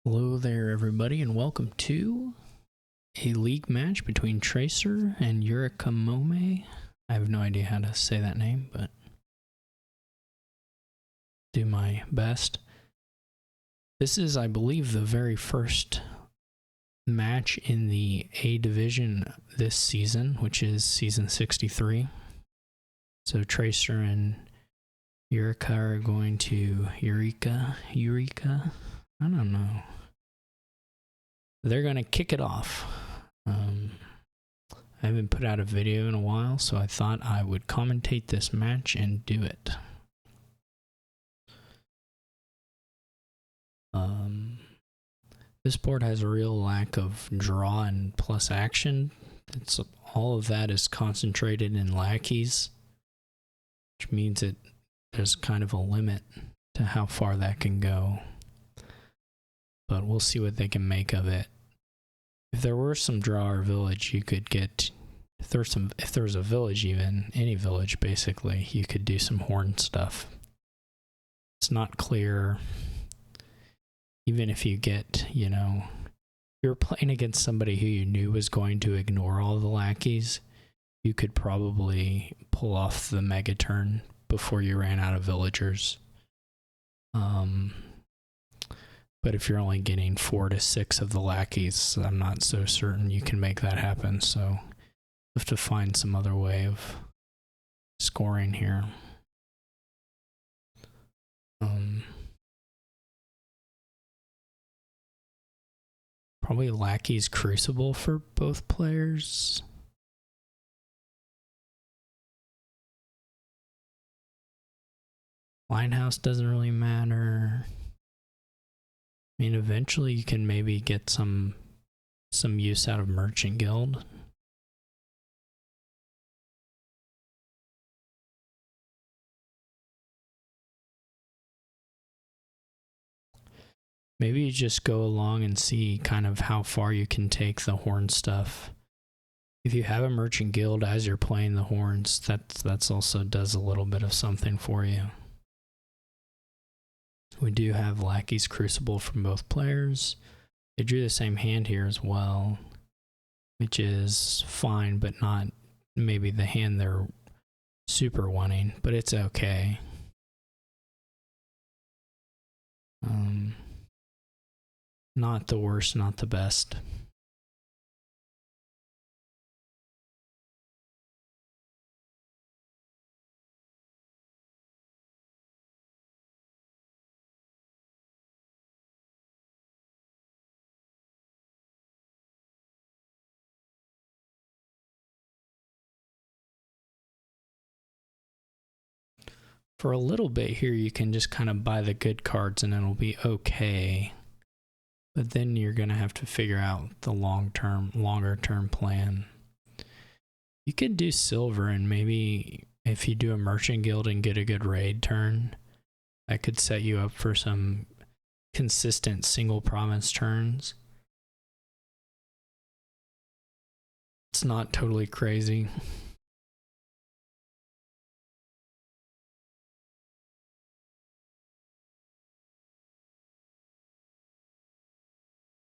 Hello there, everybody, and welcome to a league match between Tracer and Yurikamome. I have no idea how to say that name, but do my best. This is, I believe, the very first match in the A division this season, which is season 63. So Tracer and Yurika are going to Eureka, I don't know. They're going to kick it off. I haven't put out a video in a while, so I thought I would commentate this match and do it. This board has a real lack of draw and plus action. All of that is concentrated in lackeys, which means there's kind of a limit to how far that can go. But we'll see what they can make of it. If there were some draw or village, you could get, if there was a village even, any village basically, you could do some horn stuff. It's not clear, even if you get, you're playing against somebody who you knew was going to ignore all the lackeys, you could probably pull off the mega turn before you ran out of villagers. But if you're only getting 4 to 6 of the lackeys, I'm not so certain you can make that happen. So you have to find some other way of scoring here. Probably lackeys Crucible for both players. Linehouse doesn't really matter. I mean, eventually you can maybe get some use out of Merchant Guild. Maybe you just go along and see kind of how far you can take the horn stuff. If you have a Merchant Guild as you're playing the horns, that's also does a little bit of something for you. We do have Lackey's Crucible from both players. They drew the same hand here as well, which is fine, but not maybe the hand they're super wanting, but it's okay. Not the worst, not the best. For a little bit here, you can just kind of buy the good cards and it'll be okay. But then you're going to have to figure out the longer term plan. You could do silver, and maybe if you do a Merchant Guild and get a good raid turn, that could set you up for some consistent single province turns. It's not totally crazy.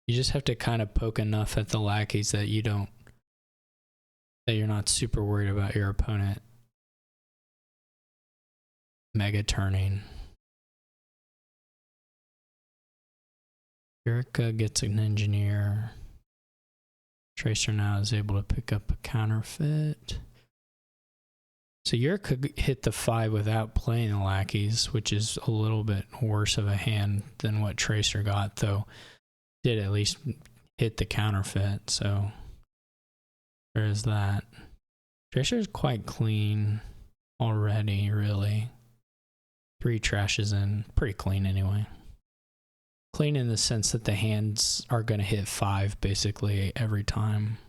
You just have to kind of poke enough at the lackeys that you're not super worried about your opponent mega turning. Eureka gets an engineer. Tracer now is able to pick up a counterfeit. So Eureka hit the 5 without playing the lackeys, which is a little bit worse of a hand than what Tracer got, though did at least hit the counterfeit, so there is that. Tracer is quite clean already, really. 3 trashes in, pretty clean anyway. Clean in the sense that the hands are going to hit 5 basically every time.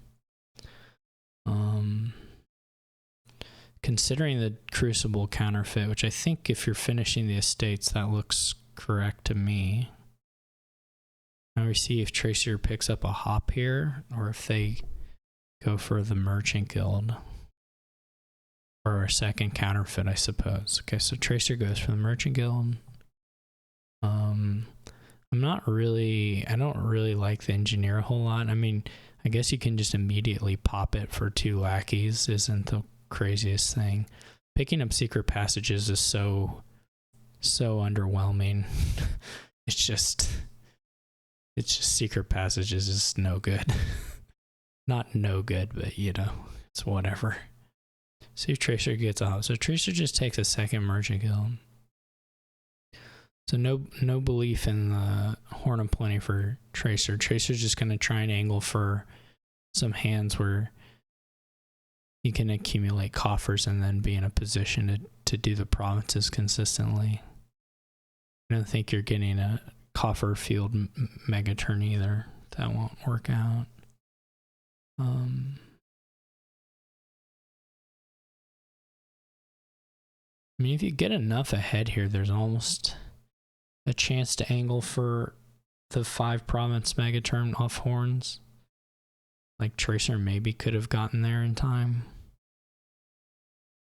Considering the Crucible counterfeit, which I think if you're finishing the estates, that looks correct to me. Now we see if Tracer picks up a hop here, or if they go for the Merchant Guild. Or a second counterfeit, I suppose. Okay, so Tracer goes for the Merchant Guild. I don't really like the engineer a whole lot. I mean, I guess you can just immediately pop it for 2 lackeys isn't the craziest thing. Picking up secret passages is so underwhelming. it's just secret passages is no good. Not no good, but you know, it's whatever. See if Tracer gets off. So Tracer just takes a second merchant guild. So no belief in the Horn of Plenty for Tracer. Tracer's just going to try and angle for some hands where you can accumulate coffers and then be in a position to do the provinces consistently. I don't think you're getting a coffer field mega turn either. That won't work out. I mean, if you get enough ahead here, there's almost a chance to angle for the 5 province mega turn off horns. Like Tracer maybe could have gotten there in time.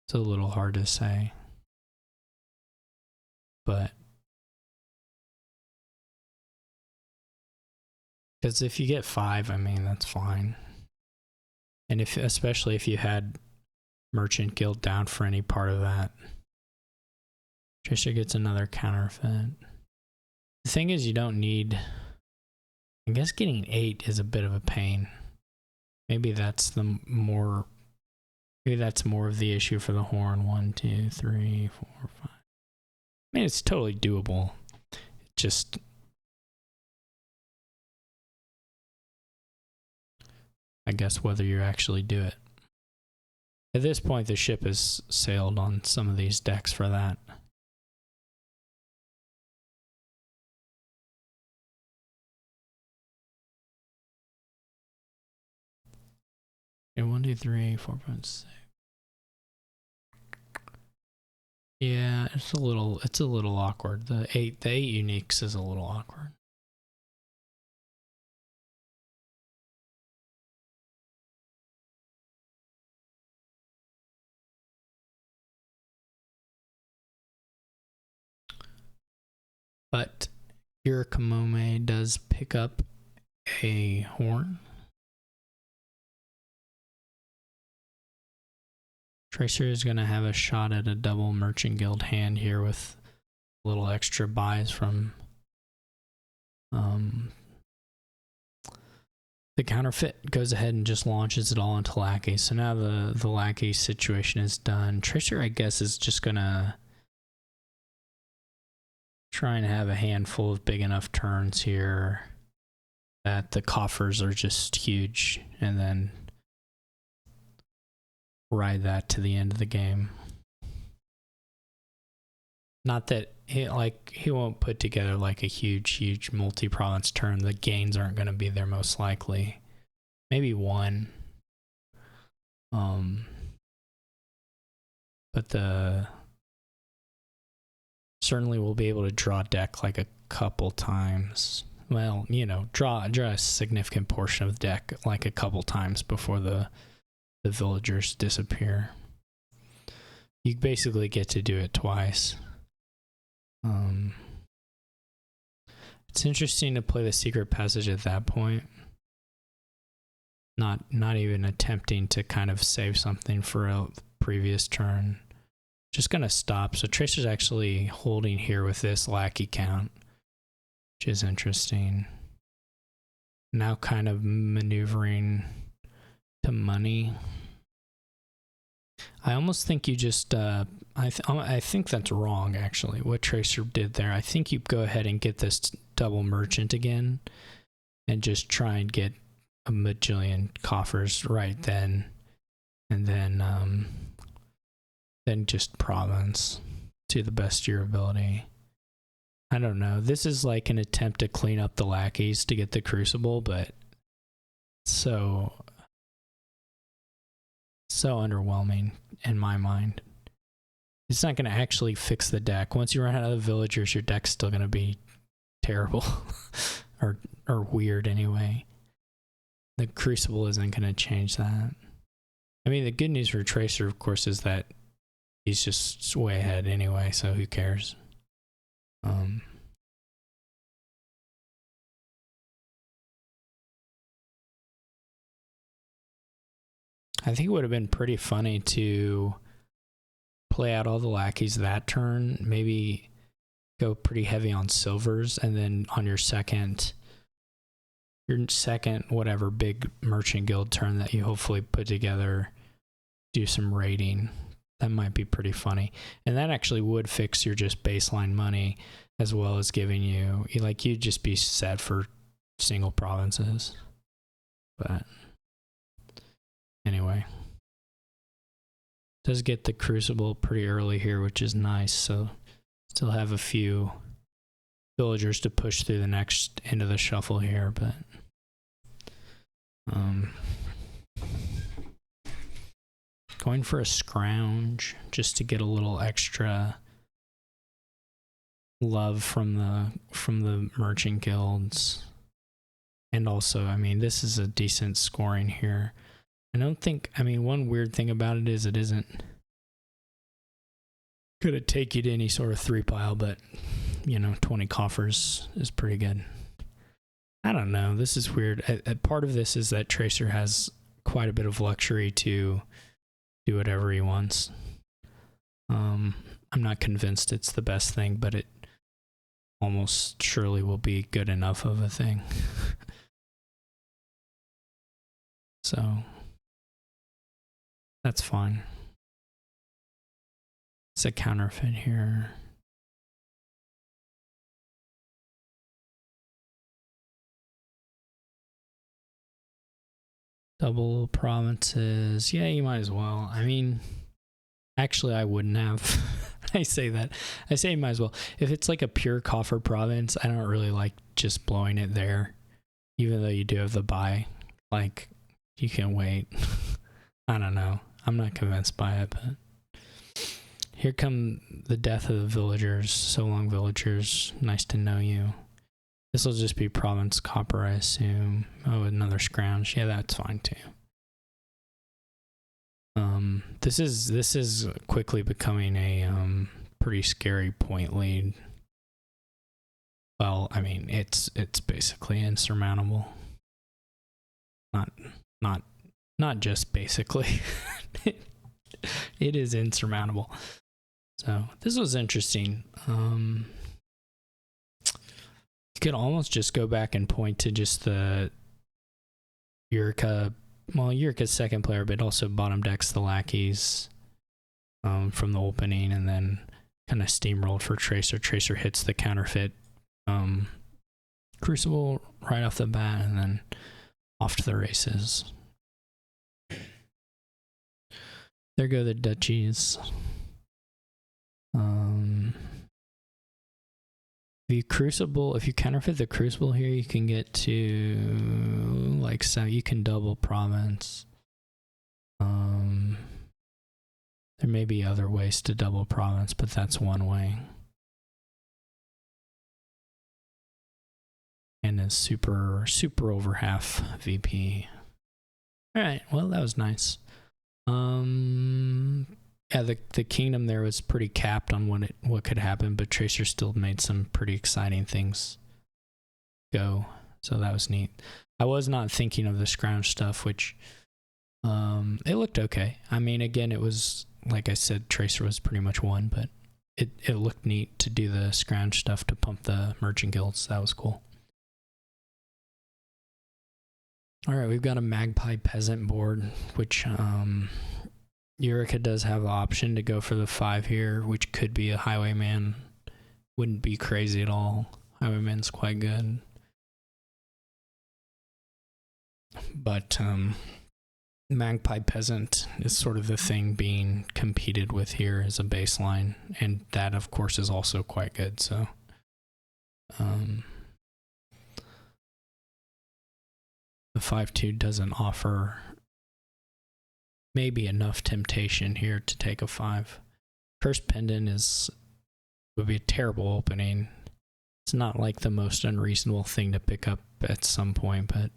It's a little hard to say. But because if you get 5, I mean, that's fine. And especially if you had Merchant Guild down for any part of that. Tracer gets another counterfeit. The thing is, you don't need... I guess getting 8 is a bit of a pain. Maybe that's more of the issue for the horn. 1, 2, 3, 4, 5. I mean, it's totally doable. Just... I guess whether you actually do it. At this point, the ship has sailed on some of these decks for that. Okay, 1, 2, 3, 4, 5, 6. Yeah, it's a little awkward. The 8 uniques is a little awkward. But yurikamome does pick up a horn. Tracer is going to have a shot at a double Merchant Guild hand here with a little extra buys from the counterfeit. Goes ahead and just launches it all into lackey. So now the lackey situation is done. Tracer, I guess, is just going to try and have a handful of big enough turns here that the coffers are just huge, and then ride that to the end of the game. Not that he won't put together like a huge multi-province turn. The gains aren't going to be there most likely. Maybe 1. But certainly we'll be able to draw deck like a couple times. Well, you know, draw a significant portion of the deck like a couple times before the villagers disappear. You basically get to do it twice. It's interesting to play the secret passage at that point. Not even attempting to kind of save something for a previous turn. Just gonna stop. So Tracer's actually holding here with this lackey count, which is interesting. Now kind of maneuvering to money. I almost think you just I think that's wrong, actually, what Tracer did there. I think you go ahead and get this double merchant again and just try and get a bajillion coffers right then, and then just province to the best of your ability. I don't know. This is like an attempt to clean up the lackeys to get the crucible, but so underwhelming in my mind. It's not going to actually fix the deck. Once you run out of the villagers, your deck's still going to be terrible or weird anyway. The crucible isn't going to change that. I mean, the good news for Tracer, of course, is that he's just way ahead anyway, so who cares? I think it would have been pretty funny to play out all the lackeys that turn, maybe go pretty heavy on silvers, and then on your second whatever big merchant guild turn that you hopefully put together, do some raiding. That might be pretty funny. And that actually would fix your just baseline money, as well as giving you, like, you'd just be set for single provinces. But anyway, does get the Crucible pretty early here, which is nice. So still have a few villagers to push through the next end of the shuffle here, but going for a scrounge just to get a little extra love from the merchant guilds. And also, I mean, this is a decent scoring here. I don't think, I mean, one weird thing about it is it isn't going to take you to any sort of 3 pile, but, you know, 20 coffers is pretty good. I don't know. This is weird. Part of this is that Tracer has quite a bit of luxury to do whatever he wants. I'm not convinced it's the best thing, but it almost surely will be good enough of a thing. So that's fine. It's a counterfeit here. Double provinces. Yeah, you might as well. I mean, actually, I wouldn't have. I say that. I say you might as well. If it's like a pure coffer province, I don't really like just blowing it there. Even though you do have the buy. Like, you can wait. I don't know. I'm not convinced by it, but here come the death of the villagers. So long, villagers. Nice to know you. This will just be province copper, I assume. Oh, another scrounge. Yeah, that's fine too. This is quickly becoming a pretty scary point lead. Well, I mean, it's basically insurmountable. Not just basically. It is insurmountable. So this was interesting. You could almost just go back and point to just the Yurika. Well, Yurika's second player, but also bottom decks the lackeys from the opening, and then kind of steamrolled for Tracer. Tracer hits the counterfeit Crucible right off the bat, and then off to the races. There go the duchies. If you counterfeit the Crucible here, you can get to like, so you can double province. There may be other ways to double province, but that's one way. And is super over half VP. All right, well, that was nice. Yeah, the kingdom there was pretty capped on what could happen, but Tracer still made some pretty exciting things go, so that was neat. I was not thinking of the scrounge stuff, which it looked okay. I mean, again, it was, like I said, Tracer was pretty much one, but it looked neat to do the scrounge stuff to pump the merchant guilds. That was cool. All right, we've got a Magpie Peasant board, which Eureka does have the option to go for the 5 here, which could be a Highwayman. Wouldn't be crazy at all. Highwayman's quite good. But Magpie Peasant is sort of the thing being competed with here as a baseline, and that, of course, is also quite good. So the 5-2 doesn't offer maybe enough temptation here to take a 5. Cursed Pendant would be a terrible opening. It's not like the most unreasonable thing to pick up at some point, but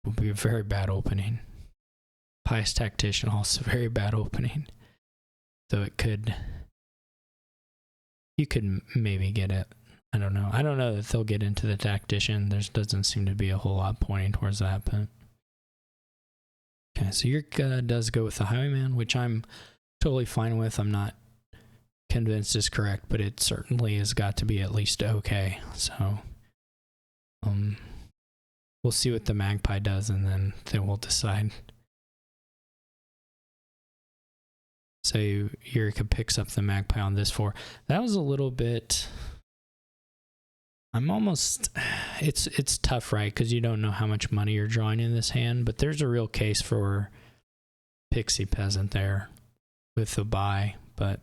would be a very bad opening. Pious Tactician, also very bad opening. So you could maybe get it. I don't know. I don't know that they'll get into the Tactician. There doesn't seem to be a whole lot pointing towards that, but Okay, so Yurika does go with the Highwayman, which I'm totally fine with. I'm not convinced is correct, but it certainly has got to be at least okay. So we'll see what the Magpie does, and then we'll decide. So Yurika picks up the Magpie on this 4. That was a little bit... I'm almost... It's tough, right? Because you don't know how much money you're drawing in this hand, but there's a real case for Pixie Peasant there with the buy, but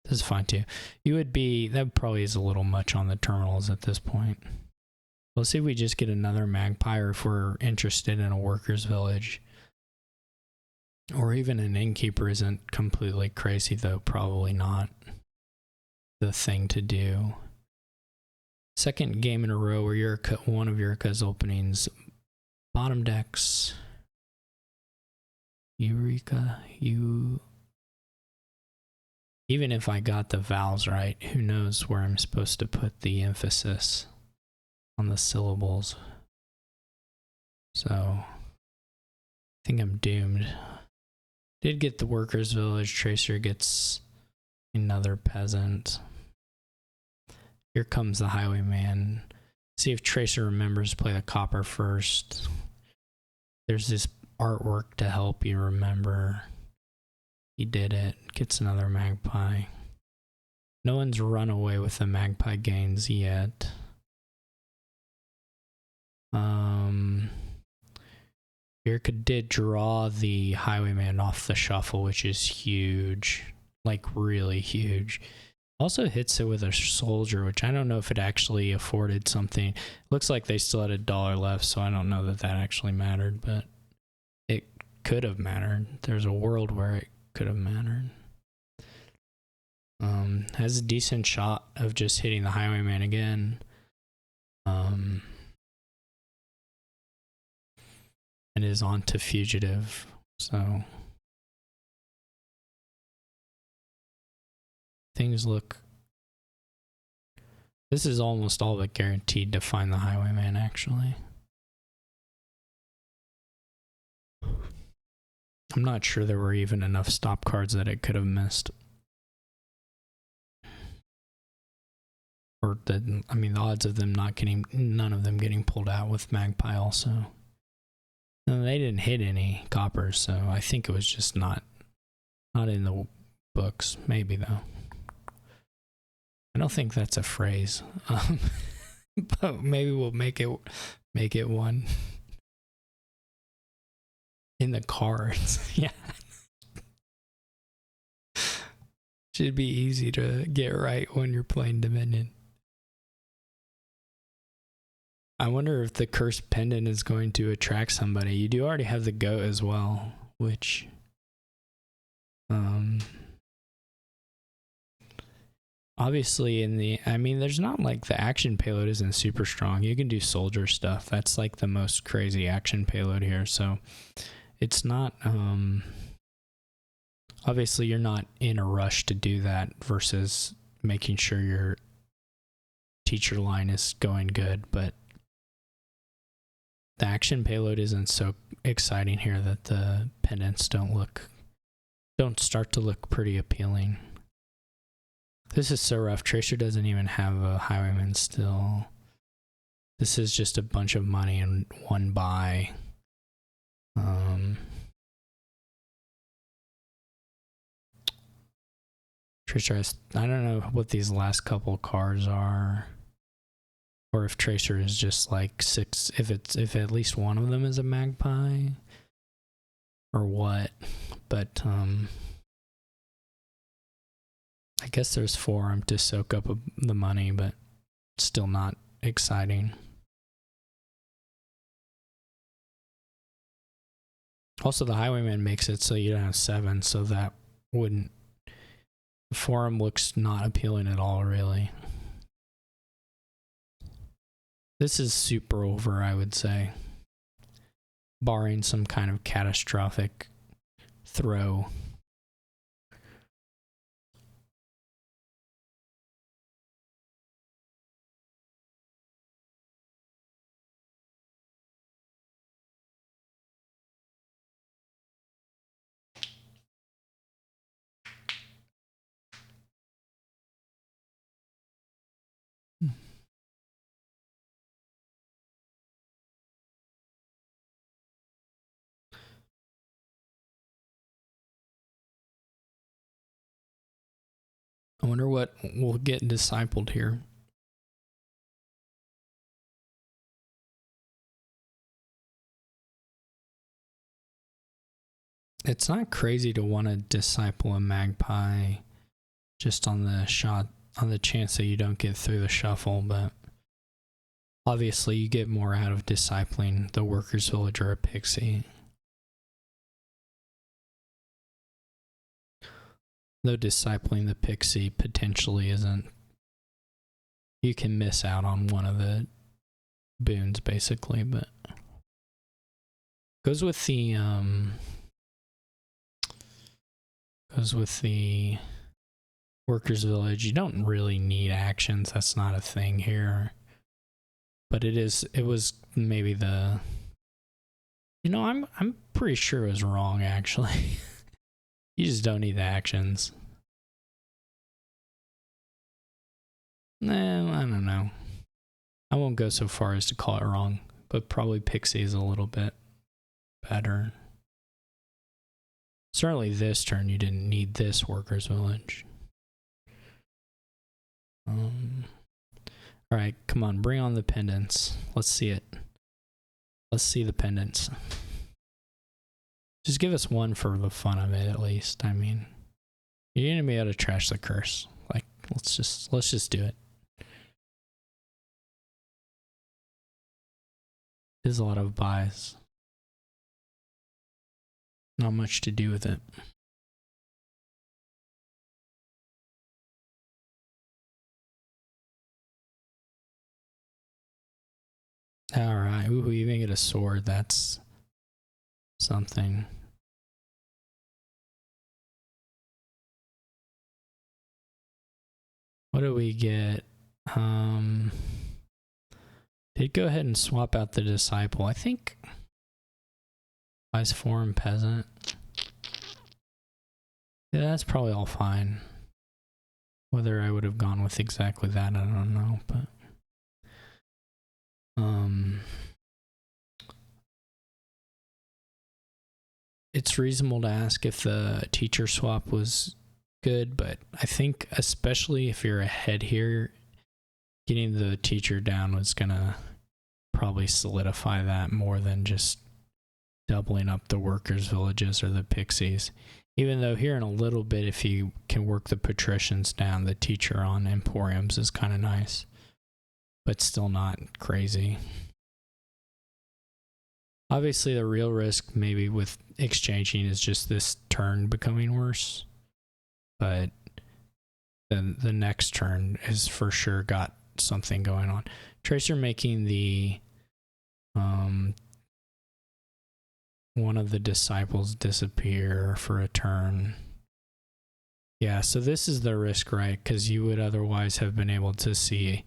this is fine too. You would be... That probably is a little much on the terminals at this point. Let's see if we just get another Magpie, or if we're interested in a workers' village. Or even an innkeeper isn't completely crazy, though probably not the thing to do. Second game in a row where one of Yurika's openings. Bottom decks. Eureka, Even if I got the vowels right, who knows where I'm supposed to put the emphasis on the syllables. So, I think I'm doomed. Did get the workers' village. Tracer gets another peasant. Here comes the Highwayman. See if Tracer remembers to play the copper first. There's this artwork to help you remember. He did it. Gets another Magpie. No one's run away with the Magpie gains yet. Yurika did draw the Highwayman off the shuffle, which is huge. Like, really huge. Also hits it with a soldier, which I don't know if it actually afforded something. Looks like they still had $1 left, so I don't know that that actually mattered, but it could have mattered. There's a world where it could have mattered. Has a decent shot of just hitting the Highwayman again. And is on to Fugitive, so things look... This is almost all but guaranteed to find the Highwayman, actually. I'm not sure there were even enough stop cards that it could have missed. Or the, I mean, the odds of them not getting, none of them getting pulled out with Magpie also. No, they didn't hit any coppers, so I think it was just not in the books. Maybe though. I don't think that's a phrase, but maybe we'll make it one in the cards. Yeah, should be easy to get right when you're playing Dominion. I wonder if the cursed pendant is going to attract somebody. You do already have the goat as well, which obviously in the, I mean, there's not like the action payload isn't super strong. You can do soldier stuff. That's like the most crazy action payload here. So it's not, obviously you're not in a rush to do that versus making sure your teacher line is going good, but the action payload isn't so exciting here that the pendants don't start to look pretty appealing. This is so rough. Tracer doesn't even have a Highwayman still. This is just a bunch of money and one buy. Tracer has, I don't know what these last couple cards are. Or if Tracer is just like 6, if at least one of them is a Magpie, or what. But I guess there's 4 to soak up the money, but still not exciting. Also, the Highwayman makes it so you don't have 7, so that wouldn't... The forum looks not appealing at all, really. This is super over, I would say. Barring some kind of catastrophic throw. I wonder what will get discipled here. It's not crazy to want to disciple a magpie just on the chance that you don't get through the shuffle, but obviously you get more out of discipling the workers' village or a pixie. Though discipling the pixie potentially isn't, you can miss out on one of the boons basically, but goes with the workers village. You don't really need actions, that's not a thing here, but it was maybe the, I'm pretty sure it was wrong actually. You just don't need the actions. Nah, I don't know. I won't go so far as to call it wrong, but probably pixie is a little bit better. Certainly this turn you didn't need this workers village. Alright, come on, bring on the pendants. Let's see it. Let's see the pendants. Just give us one for the fun of it, at least. I mean, you're gonna be able to trash the curse. Like, let's just do it. There's a lot of buys. Not much to do with it. Alright, ooh, we even get a sword. That's something. What do we get? Did go ahead and swap out the disciple. I think buys foreign peasant. Yeah, that's probably all fine. Whether I would have gone with exactly that, I don't know, but it's reasonable to ask if the teacher swap was good, but I think especially if you're ahead here, getting the teacher down was gonna probably solidify that more than just doubling up the workers' villages or the pixies. Even though here in a little bit, if you can work the patricians down, the teacher on emporiums is kind of nice, but still not crazy. Obviously, the real risk maybe with exchanging is just this turn becoming worse, but then the next turn is for sure got something going on. Tracer making the one of the disciples disappear for a turn. Yeah, so this is the risk, right? Because you would otherwise have been able to see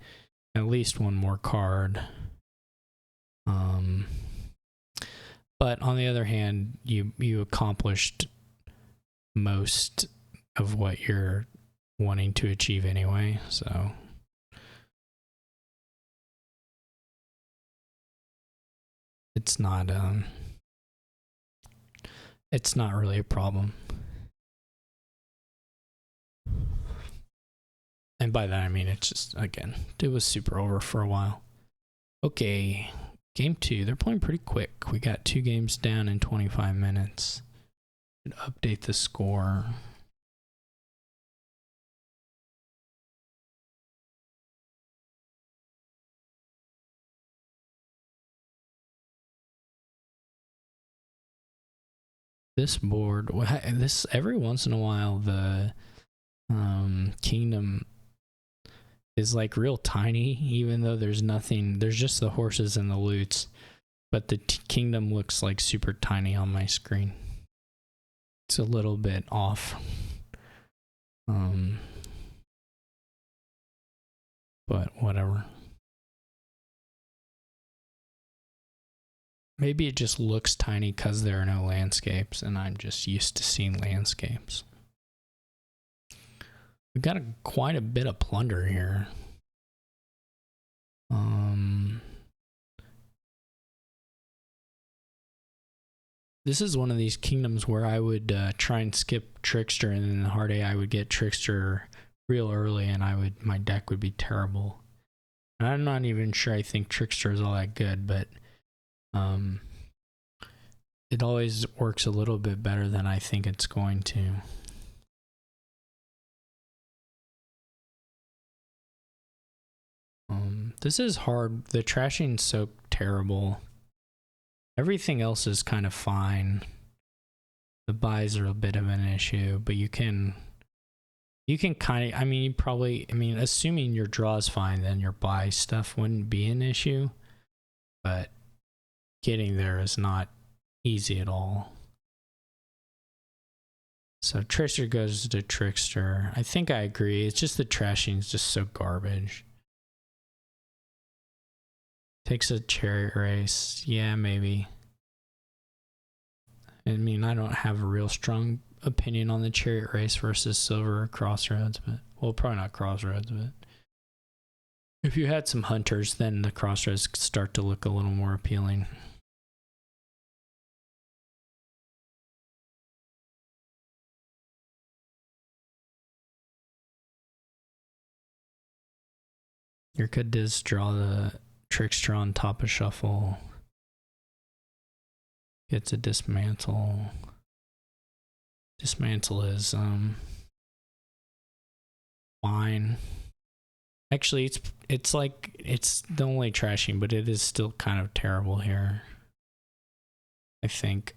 at least one more card. But on the other hand, you accomplished most of what you're wanting to achieve anyway, so it's not really a problem. And by that I mean it's just, again, it was super over for a while. Okay, game 2. They're playing pretty quick. We got 2 games down in 25 minutes. Update the score. This board, this every once in a while the kingdom is like real tiny, even though there's nothing, there's just the horses and the loots, but the kingdom looks like super tiny on my screen. It's a little bit off. But whatever. Maybe it just looks tiny because there are no landscapes and I'm just used to seeing landscapes. We've got quite a bit of plunder here. This is one of these kingdoms where I would try and skip Trickster, and then in the hard A I would get Trickster real early, and my deck would be terrible. And I'm not even sure I think Trickster is all that good, but it always works a little bit better than I think it's going to. This is hard. The trashing's so terrible. Everything else is kind of fine. The buys are a bit of an issue, but you can kind of, I mean, assuming your draw is fine, then your buy stuff wouldn't be an issue, but getting there is not easy at all. So Tracer goes to Trickster. I think I agree. It's just the trashing is just so garbage. Takes a chariot race. Yeah, maybe. I mean, I don't have a real strong opinion on the chariot race versus silver crossroads, but well, probably not crossroads, but if you had some hunters, then the crossroads start to look a little more appealing. You could just draw the Trickster on top of shuffle. Gets a dismantle. Dismantle is fine. Actually, it's like it's the only trashing, but it is still kind of terrible here, I think.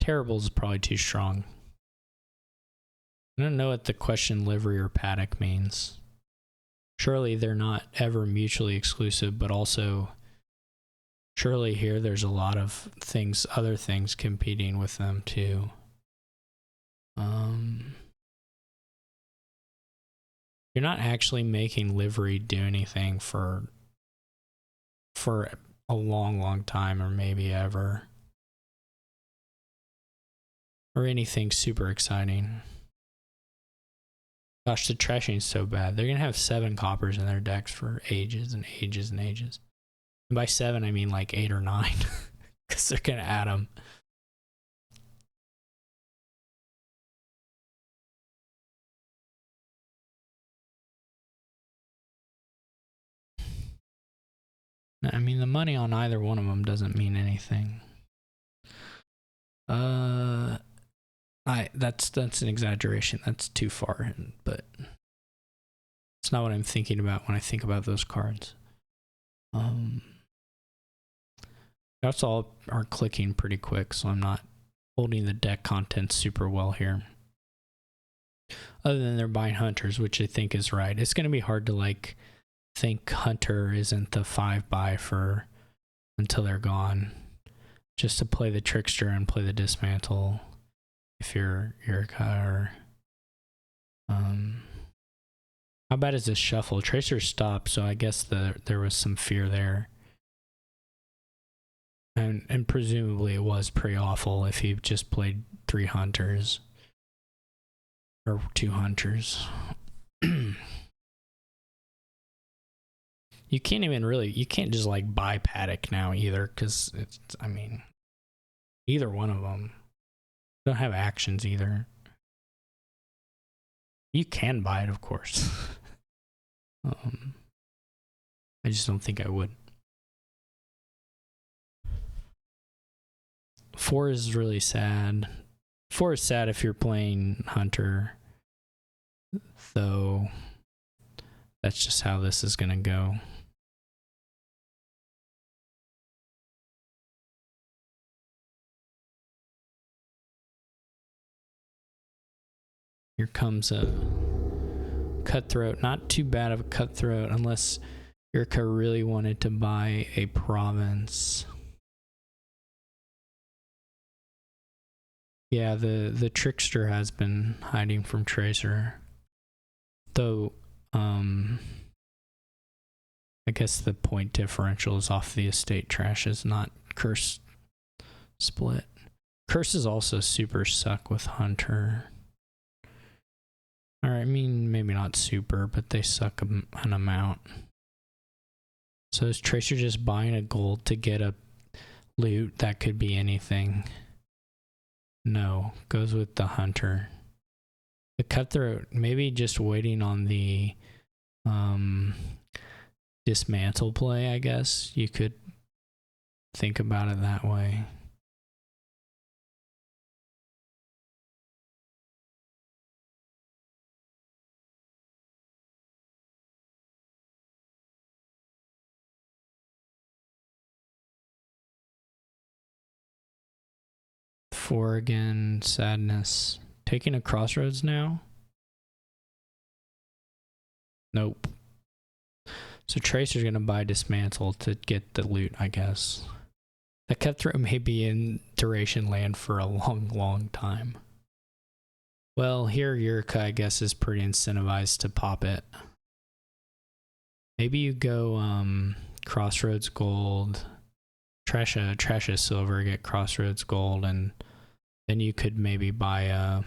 Terrible is probably too strong. I don't know what the question livery or paddock means. Surely they're not ever mutually exclusive, but also surely here there's a lot of things, other things competing with them too. You're not actually making livery do anything for a long time, or maybe ever, or anything super exciting. Gosh, the trashing is so bad. They're gonna have 7 coppers in their decks for ages and ages and ages. And by 7, I mean like 8 or 9, because they're gonna add them. I mean, the money on either one of them doesn't mean anything. That's an exaggeration. That's too far, but it's not what I'm thinking about when I think about those cards. That's all are clicking pretty quick, so I'm not holding the deck contents super well here. Other than they're buying hunters, which I think is right. It's going to be hard to like think hunter isn't the 5 buy for until they're gone. Just to play the Trickster and play the dismantle if you're Yurika, or how bad is this shuffle? Tracer stopped, so I guess there was some fear there. And presumably it was pretty awful if he just played 3 hunters. Or 2 hunters. You can't even really, you can't just like buy paddock now either, because it's, I mean, either one of them don't have actions either. You can buy it, of course. I just don't think I would. 4 is really sad. 4 is sad if you're playing hunter, though that's just how this is gonna go. Here comes a cutthroat. Not too bad of a cutthroat unless Yurika really wanted to buy a province. Yeah, the Trickster has been hiding from Tracer. Though, I guess the point differential is off the estate trashes, not curse split. Curses also super suck with Hunter. Or, I mean, maybe not super, but they suck an amount. So is Tracer just buying a gold to get a loot that could be anything? No, goes with the Hunter. The cutthroat, maybe just waiting on the dismantle play, I guess. You could think about it that way. Four again, sadness. Taking a crossroads now? Nope. So Tracer's gonna buy dismantle to get the loot, I guess. The cutthroat may be in duration land for a long, long time. Well, here Yurika, I guess, is pretty incentivized to pop it. Maybe you go crossroads gold, trash a silver, get crossroads gold, and then you could maybe buy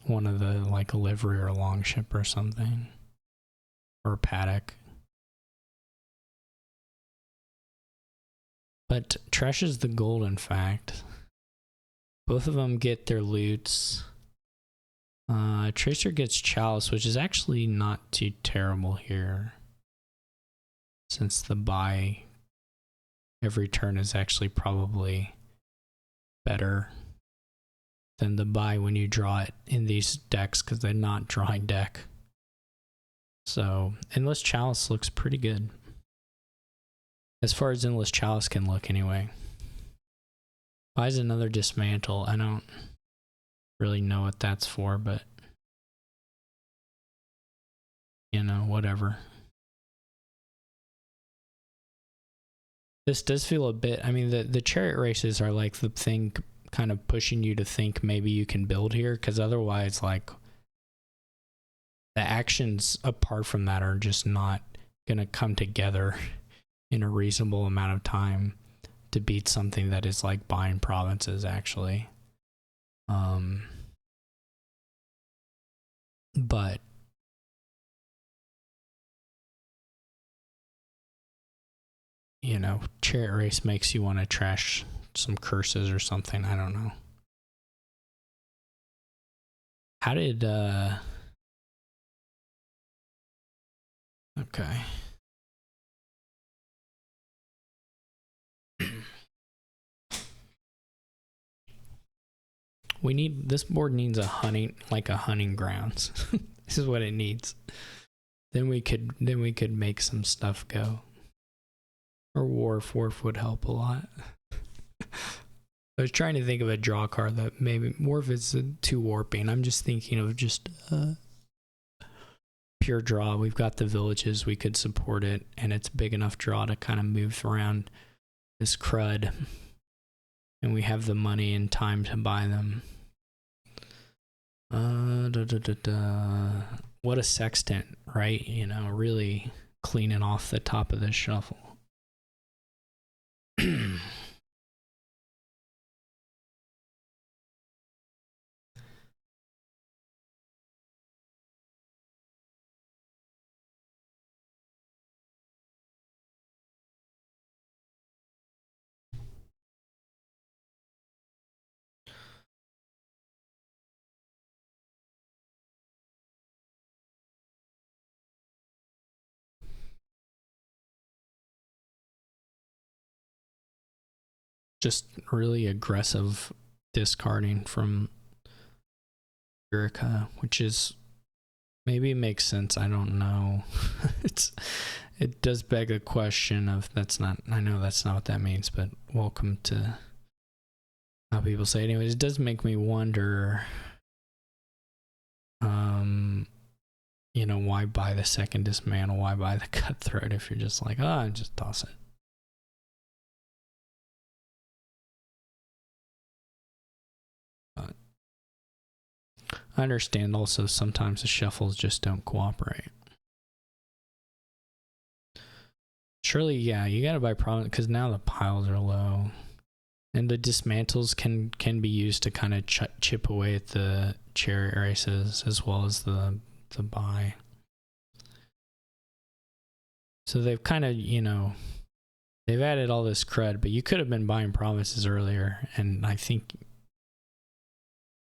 one of the, like a livery or a longship or something, or a paddock. But trashes the gold, in fact. Both of them get their loots. Tracer gets chalice, which is actually not too terrible here, since the buy every turn is actually probably better than the buy when you draw it in these decks, because they're not drawing deck. So endless chalice looks pretty good, as far as endless chalice can look anyway. Buys another dismantle. I don't really know what that's for, but you know, whatever. This does feel a bit, I mean, the chariot races are like the thing kind of pushing you to think maybe you can build here, because otherwise, like, the actions apart from that are just not gonna come together in a reasonable amount of time to beat something that is like buying provinces, actually. But you know, chariot race makes you want to trash some curses or something. I don't know. How did okay. We need, this board needs a hunting, like a hunting grounds. This is what it needs. Then we could make some stuff go. Or Wharf would help a lot. I was trying to think of a draw card that maybe Wharf is too warping. I'm just thinking of just pure draw. We've got the villages, we could support it, and it's big enough draw to kind of move around this crud. And we have the money and time to buy them. What a sextant, right? You know, really cleaning off the top of this shuffle. Just really aggressive discarding from Yurika, which is, maybe it makes sense. I don't know. It does beg a question of, that's not, I know that's not what that means, but welcome to how people say it. Anyways, it does make me wonder, you know, why buy the second dismantle? Why buy the cutthroat if you're just like, oh, just toss it? I understand also sometimes the shuffles just don't cooperate. Surely, yeah, you gotta buy province, because now the piles are low. And the dismantles can be used to kind of chip away at the chariot races as well as the buy. So they've kind of, you know, they've added all this crud, but you could have been buying provinces earlier, and I think,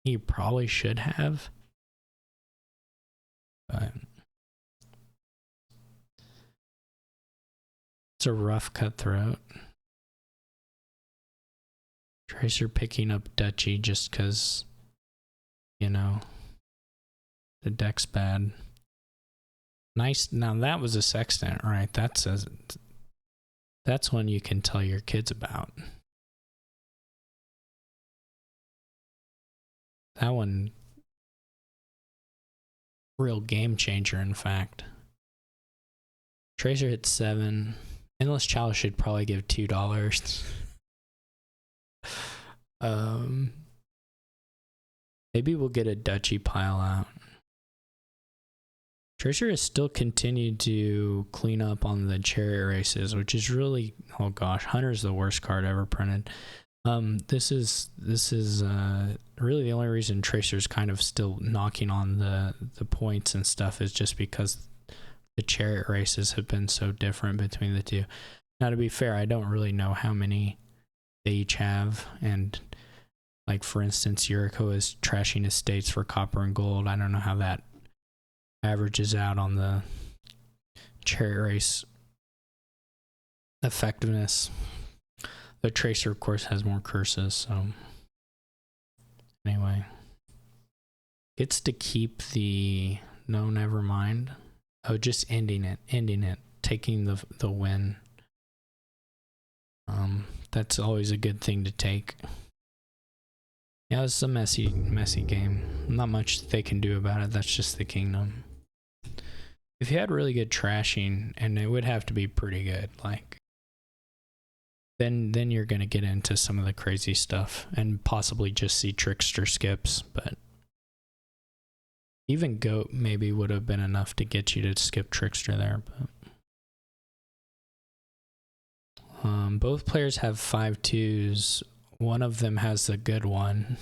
he probably should have. But it's a rough cutthroat. Tracer picking up Duchy just because, you know, the deck's bad. Nice. Now that was a sextant, right? That's one you can tell your kids about. That one, real game changer, in fact. Tracer hit 7. Endless Chalice should probably give $2. Maybe we'll get a Duchy pile out. Tracer has still continued to clean up on the chariot races, which is really, oh gosh, Hunter's the worst card ever printed. This is really the only reason Tracer's kind of still knocking on the points and stuff is just because the chariot races have been so different between the two. Now, to be fair, I don't really know how many they each have, and like for instance, Yuriko is trashing estates for copper and gold. I don't know how that averages out on the chariot race effectiveness. The Tracer, of course, has more curses, so anyway. Gets to keep the... No, never mind. Oh, just ending it, taking the win. That's always a good thing to take. Yeah, it's a messy game. Not much they can do about it. That's just the kingdom. If you had really good trashing, and it would have to be pretty good, like, then you're gonna get into some of the crazy stuff and possibly just see trickster skips. But even goat maybe would have been enough to get you to skip trickster there. But both players have 5/2s. One of them has the good one.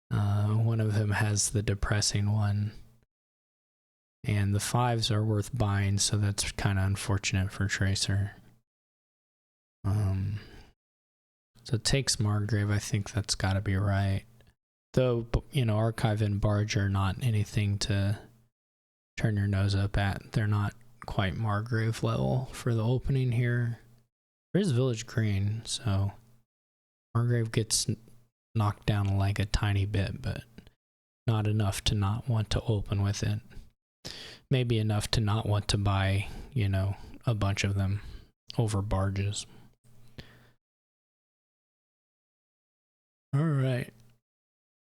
One of them has the depressing one. And the 5s are worth buying, so that's kind of unfortunate for Tracer. So it takes Margrave. I think that's got to be right. Though, you know, Archive and Barge are not anything to turn your nose up at. They're not quite Margrave level for the opening here. There is Village Green, so Margrave gets knocked down like a tiny bit, but not enough to not want to open with it. Maybe enough to not want to buy, you know, a bunch of them over barges. Alright.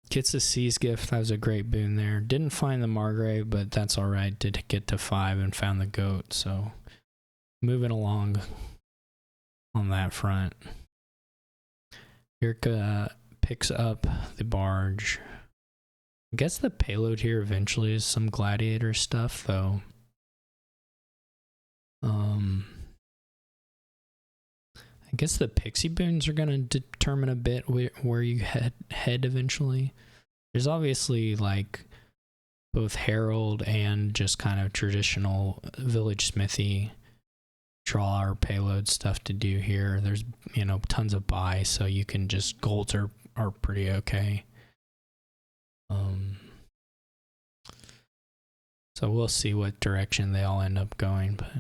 Gets a Sea's Gift. That was a great boon there. Didn't find the Margrave, but that's alright. Did get to 5 and found the goat, so moving along on that front. Yurika picks up the barge. I guess the payload here eventually is some gladiator stuff, though. I guess the pixie boons are going to determine a bit where you head eventually. There's obviously like both herald and just kind of traditional village smithy draw or payload stuff to do here. There's, you know, tons of buy, so you can just golds are pretty okay. So we'll see what direction they all end up going, but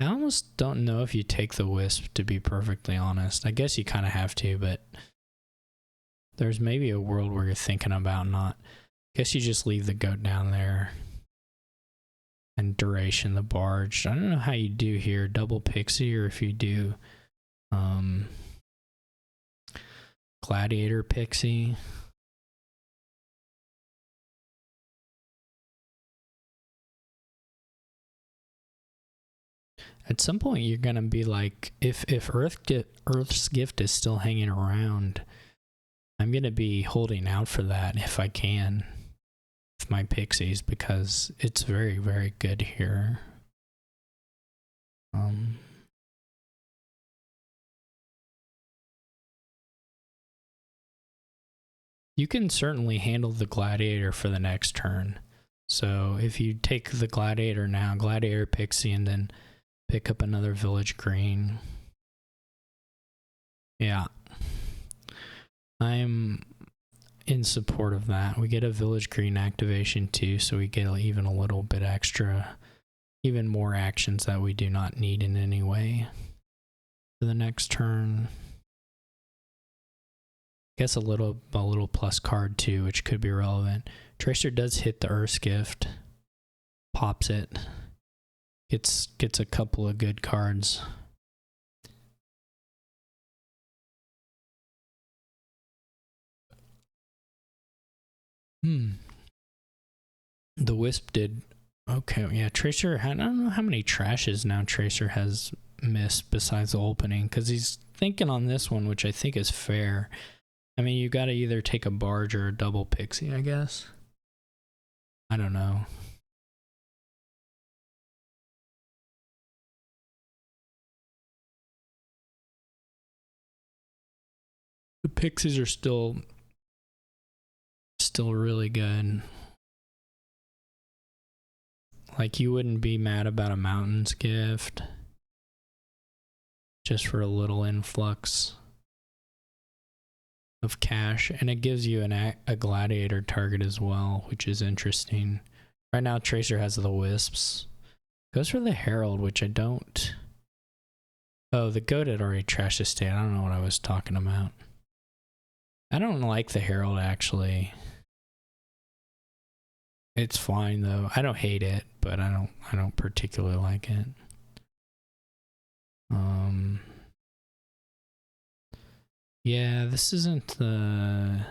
I almost don't know if you take the wisp, to be perfectly honest. I guess you kind of have to, but there's maybe a world where you're thinking about not. I guess you just leave the goat down there and duration the barge. I don't know how you do here, double pixie, or if you do gladiator pixie. At some point, you're gonna be like, if Earth's Gift is still hanging around, I'm gonna be holding out for that if I can, with my pixies, because it's very, very good here. You can certainly handle the gladiator for the next turn. So if you take the gladiator now, gladiator pixie, and then pick up another village green. Yeah. in support of that. We get a village green activation too, so we get even a little bit extra, even more actions that we do not need in any way for the next turn. I guess a little plus card too, which could be relevant. Tracer does hit the Earth's Gift, pops it, gets a couple of good cards. The Wisp did okay. Yeah, Tracer. I don't know how many trashes now Tracer has missed besides the opening, because he's thinking on this one, which I think is fair. I mean, you got to either take a barge or a double pixie, I guess. I don't know. The pixies are still really good. Like, you wouldn't be mad about a Mountain's Gift just for a little influx of cash, and it gives you a gladiator target as well, which is interesting. Right now Tracer has the Wisps, goes for the Herald, which I don't. Oh, the goat had already trashed the state. I don't know what I was talking about. I don't like the Herald, actually. It's fine though. I don't hate it, but I don't particularly like it. Yeah, this isn't the.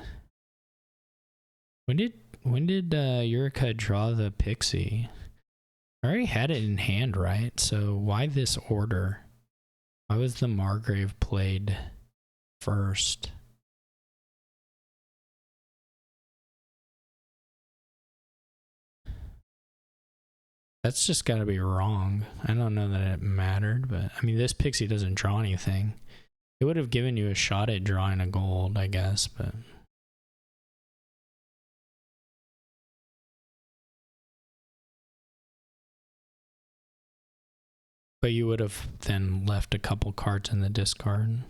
When did Yurika draw the pixie? I already had it in hand, right? So why this order? Why was the Margrave played first? That's just got to be wrong. I don't know that it mattered, but I mean, this pixie doesn't draw anything. It would have given you a shot at drawing a gold, I guess, but. But you would have then left a couple cards in the discard.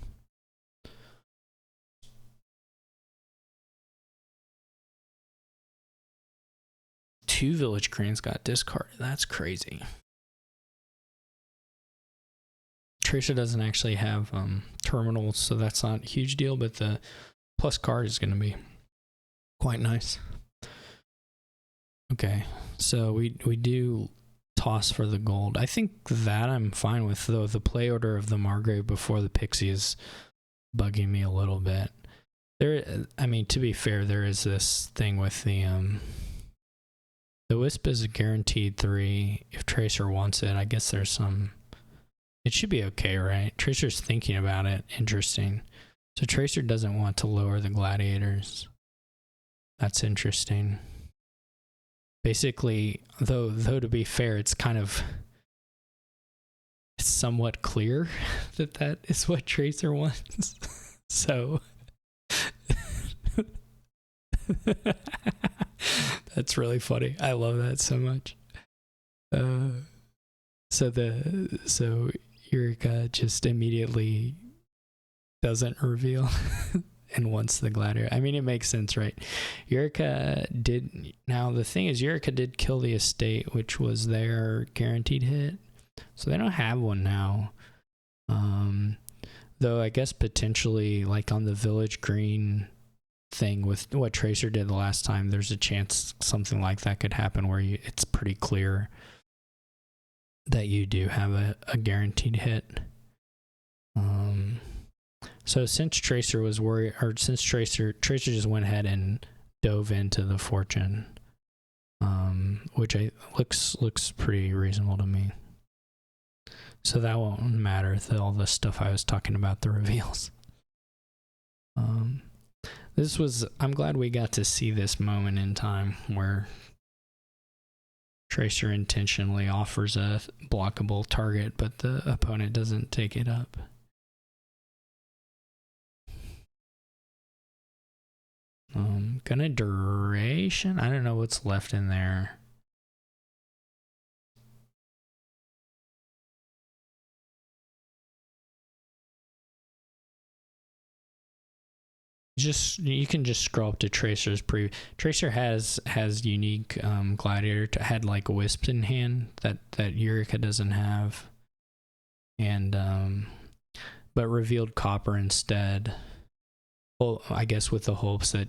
Two village greens got discarded. That's crazy. Tracer doesn't actually have terminals, so that's not a huge deal, but the plus card is going to be quite nice. Okay, so we do toss for the gold. I think that I'm fine with, though the play order of the Margrave before the pixie is bugging me a little bit. There, I mean, to be fair, there is this thing with the Wisp is a guaranteed 3 if Tracer wants it. I guess there's some. It should be okay, right? Tracer's thinking about it. Interesting. So Tracer doesn't want to lower the gladiators. That's interesting. Basically, though to be fair, it's somewhat clear that is what Tracer wants. So that's really funny. I love that so much. So Yurika just immediately doesn't reveal and wants the gladiator. I mean, it makes sense, right? Yurika did. Now the thing is, Yurika did kill the estate, which was their guaranteed hit, so they don't have one now. Though I guess potentially, like on the village green thing with what Tracer did the last time, there's a chance something like that could happen where it's pretty clear that you do have a guaranteed hit. So since Tracer was worried, or since Tracer just went ahead and dove into the fortune, which looks pretty reasonable to me. So that won't matter, all the stuff I was talking about, the reveals. I'm glad we got to see this moment in time where Tracer intentionally offers a blockable target, but the opponent doesn't take it up. Gonna duration? I don't know what's left in there. Just you can just scroll up to Tracer's Tracer has unique gladiator had like wisps in hand that Eureka doesn't have, and but revealed copper instead. Well, I guess with the hopes that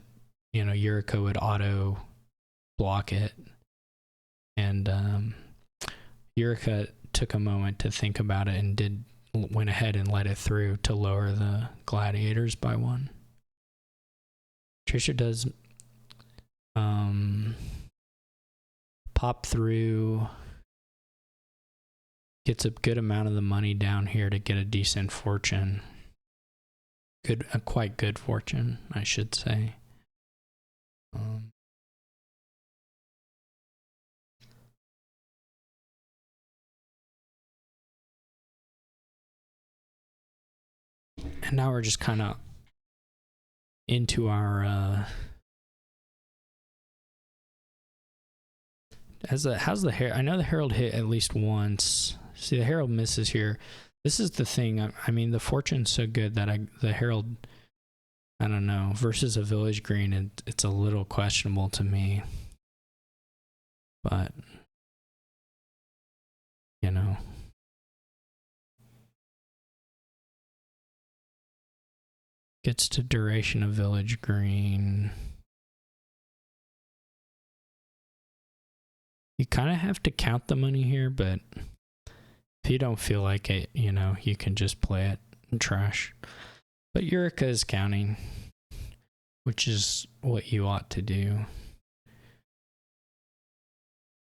Eureka would auto block it, and Eureka took a moment to think about it and went ahead and let it through to lower the gladiators by 1. Tracer does pop through, gets a good amount of the money down here to get a decent fortune. A quite good fortune, I should say. And now we're just kind of into our how's the Herald? I know the Herald hit at least once. See, the Herald misses here. This is the thing. I mean, the fortune's so good that the Herald, I don't know, versus a Village Green, it's a little questionable to me. But gets to duration of Village Green. You kind of have to count the money here, but if you don't feel like it, you can just play it and trash. But Eureka is counting, which is what you ought to do.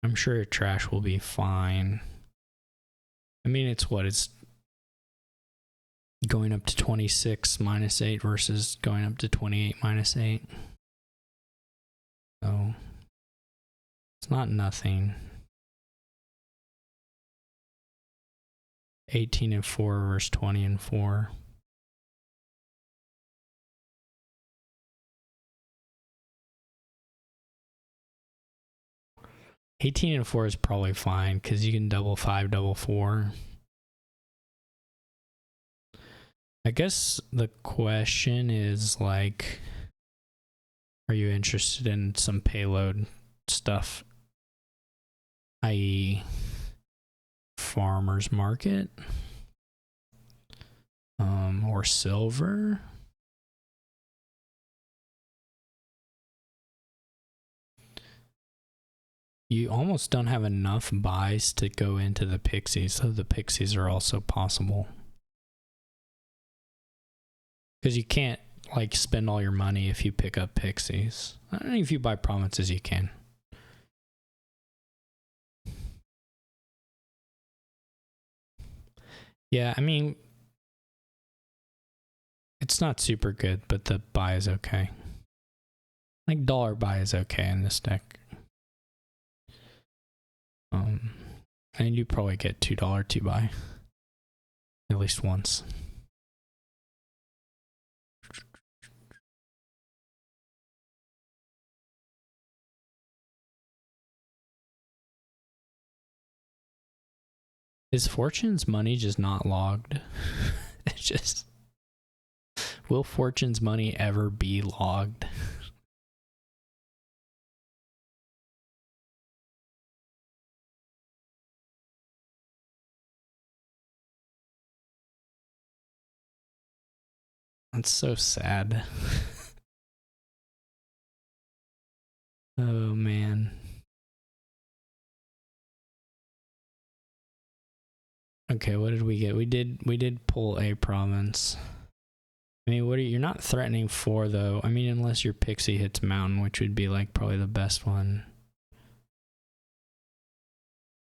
I'm sure your trash will be fine. I mean, it's going up to 26 minus 8 versus going up to 28 minus 8. So it's not nothing. 18 and 4 versus 20 and 4. $18 and 4 is probably fine because you can double 5, double 4. I guess the question is like, are you interested in some payload stuff, i.e. farmer's market, or silver? You almost don't have enough buys to go into the pixies, so the pixies are also possible. Because you can't like spend all your money if you pick up pixies. I don't know, if you buy provinces, you can. Yeah, I mean, it's not super good, but the buy is okay. Like dollar buy is okay in this deck. And you probably get $2 to buy at least once. Is Fortune's money just not logged? It's just, will Fortune's money ever be logged? That's so sad. Oh man. Okay, what did we get? We did pull a province. I mean, you're not threatening 4 though. I mean, unless your pixie hits mountain, which would be like probably the best one.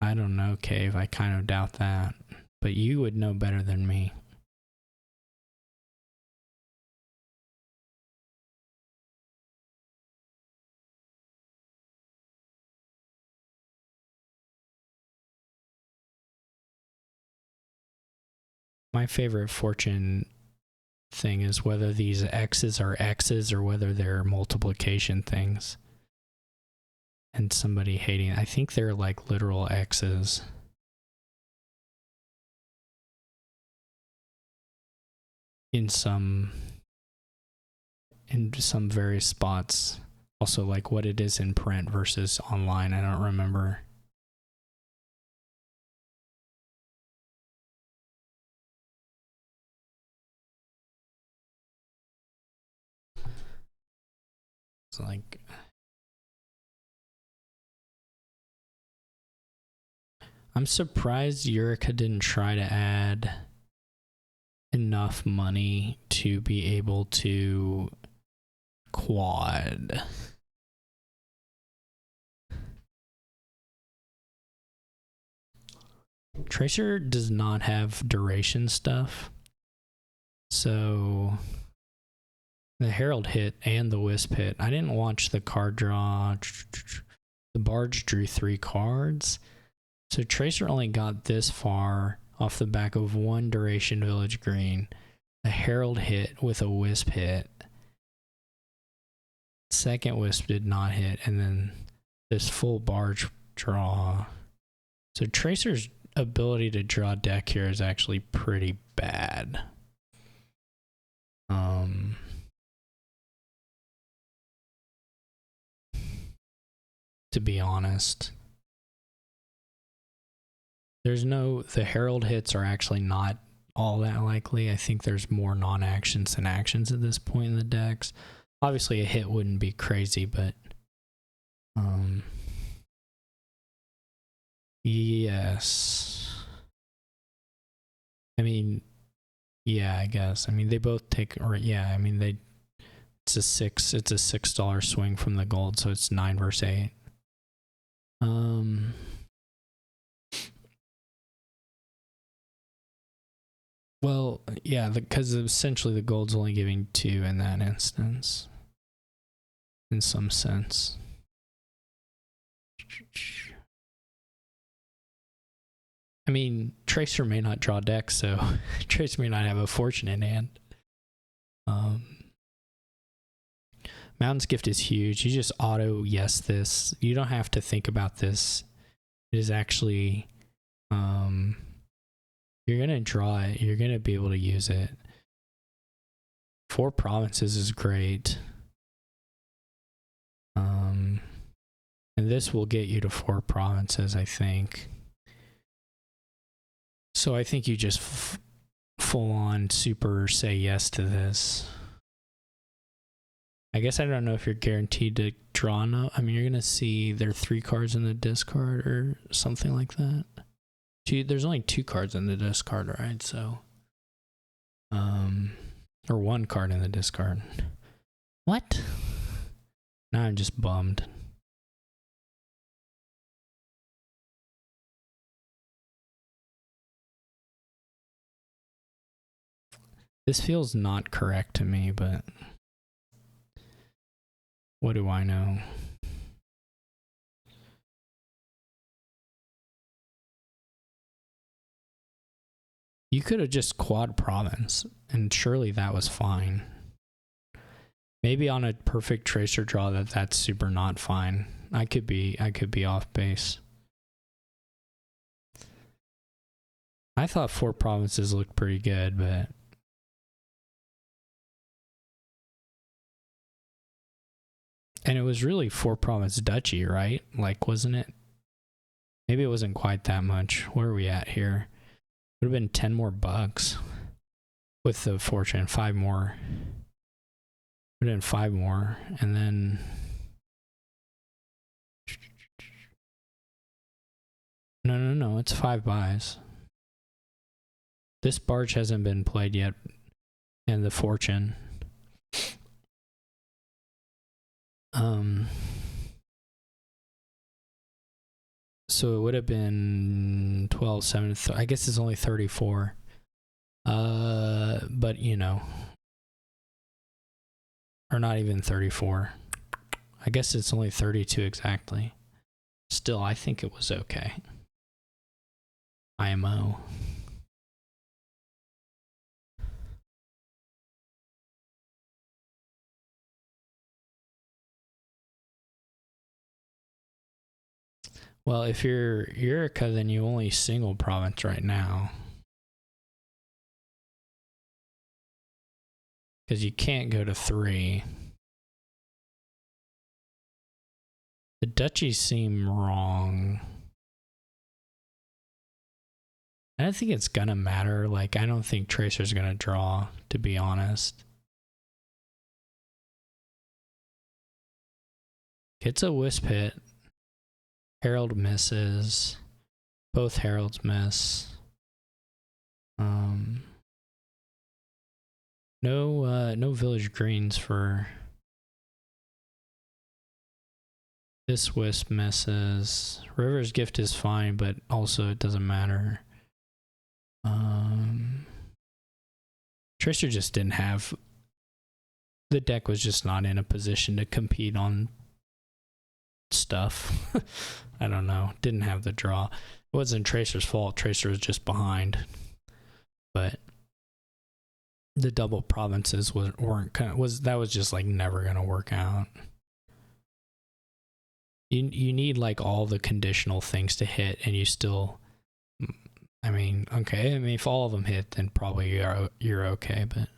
I don't know, Cave. I kind of doubt that. But you would know better than me. My favorite fortune thing is whether these X's are X's or whether they're multiplication things. And somebody hating, I think they're like literal X's. In some in some various spots. Also, like what it is in print versus online. I don't remember. It's like, I'm surprised Eureka didn't try to add enough money to be able to quad. Tracer does not have duration stuff, so the Herald hit and the Wisp hit. I didn't watch the card draw. The Barge drew 3 cards, so Tracer only got this far off the back of 1 duration Village Green. A Herald hit with a Wisp hit. Second Wisp did not hit, and then this full Barge draw. So Tracer's ability to draw deck here is actually pretty bad. To be honest, the Herald hits are actually not all that likely. I think there's more non-actions than actions at this point in the decks. Obviously a hit wouldn't be crazy, but yes. I mean, yeah, I guess. I mean, they both take, or yeah, I mean, it's a $6 swing from the gold, so it's 9 versus 8. Well, yeah, because essentially the gold's only giving 2 in that instance, in some sense. I mean, Tracer may not draw decks, so Tracer may not have a fortune in hand. Mountain's Gift is huge. You just auto yes this. You don't have to think about this. It is actually, you're going to draw it. You're going to be able to use it. 4 provinces is great. And this will get you to 4 provinces, I think. So I think you just full on super say yes to this. I guess I don't know if you're guaranteed to draw enough. I mean, you're going to see there are 3 cards in the discard or something like that. There's only 2 cards in the discard, right? So, or 1 card in the discard. What? Now I'm just bummed. This feels not correct to me, but what do I know? You could have just quad province, and surely that was fine. Maybe on a perfect Tracer draw that's super not fine. I could be off base. I thought 4 provinces looked pretty good, but and it was really 4 province duchy, right? Like, wasn't it? Maybe it wasn't quite that much. Where are we at here? Would have been 10 more bucks with the fortune. 5 more. Would have been 5 more, and then no, it's 5 buys. This barge hasn't been played yet, and the fortune. So it would have been 12, 7, I guess it's only 34. But you know, or not even 34. I guess it's only 32 exactly. Still, I think it was okay. IMO. Well, if you're Eureka, then you only single province right now. Because you can't go to 3. The duchies seem wrong. I don't think it's gonna matter. Like, I don't think Tracer's gonna draw, to be honest. It's a wisp hit. Herald misses. Both heralds miss. No village greens for this. Wisp misses. River's Gift is fine, but also it doesn't matter. Tracer just didn't have, the deck was just not in a position to compete on stuff. I don't know. Didn't have the draw. It wasn't Tracer's fault. Tracer was just behind. But the double provinces that was just like never gonna work out. You need like all the conditional things to hit, and you still, I mean, okay, I mean, if all of them hit, then probably you're okay, but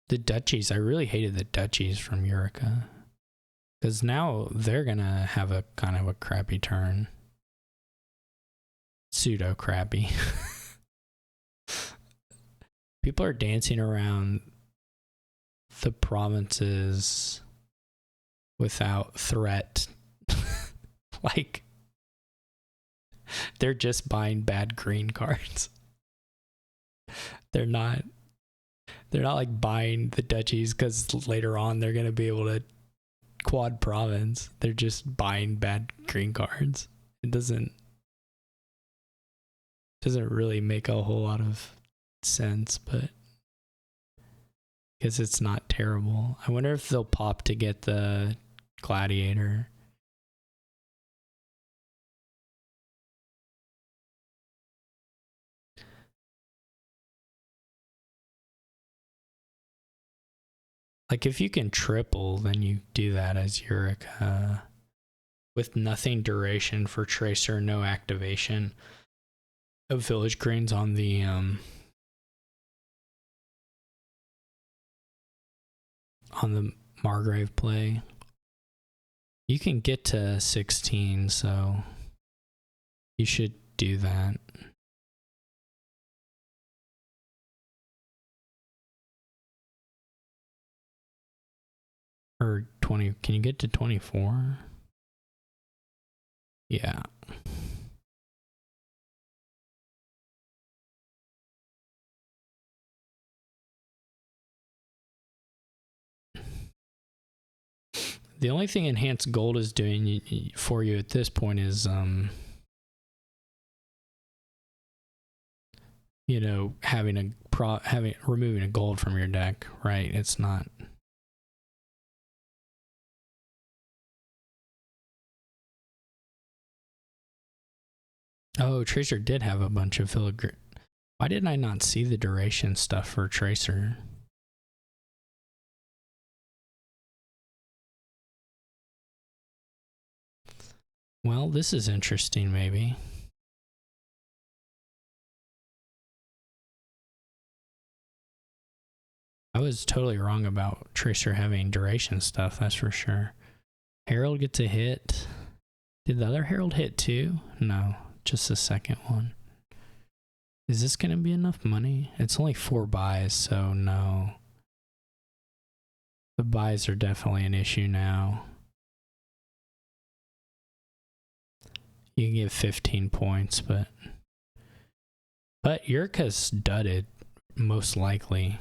the duchies, I really hated the duchies from Eureka, because now they're gonna have a kind of a crappy turn. Pseudo crappy. People are dancing around the provinces without threat. Like, they're just buying bad green cards. They're not like buying the duchies because later on they're gonna be able to quad province. They're just buying bad green cards. It doesn't really make a whole lot of sense, but because it's not terrible. I wonder if they'll pop to get the gladiator. Like, if you can triple, then you do that as Eureka. With nothing duration for Tracer, no activation of village greens on the Margrave play. You can get to 16, so you should do that. Or 20, can you get to 24? Yeah. The only thing Enhanced Gold is doing for you at this point is, you know, removing a gold from your deck, right? It's not. Oh, Tracer did have a bunch of filigree. Why did I not see the duration stuff for Tracer? Well, this is interesting, maybe. I was totally wrong about Tracer having duration stuff, that's for sure. Herald gets a hit. Did the other Herald hit too? No, just the second one. Is this going to be enough money? It's only 4 buys, so no. The buys are definitely an issue now. You can get 15 points, but Yurka's dudded, most likely.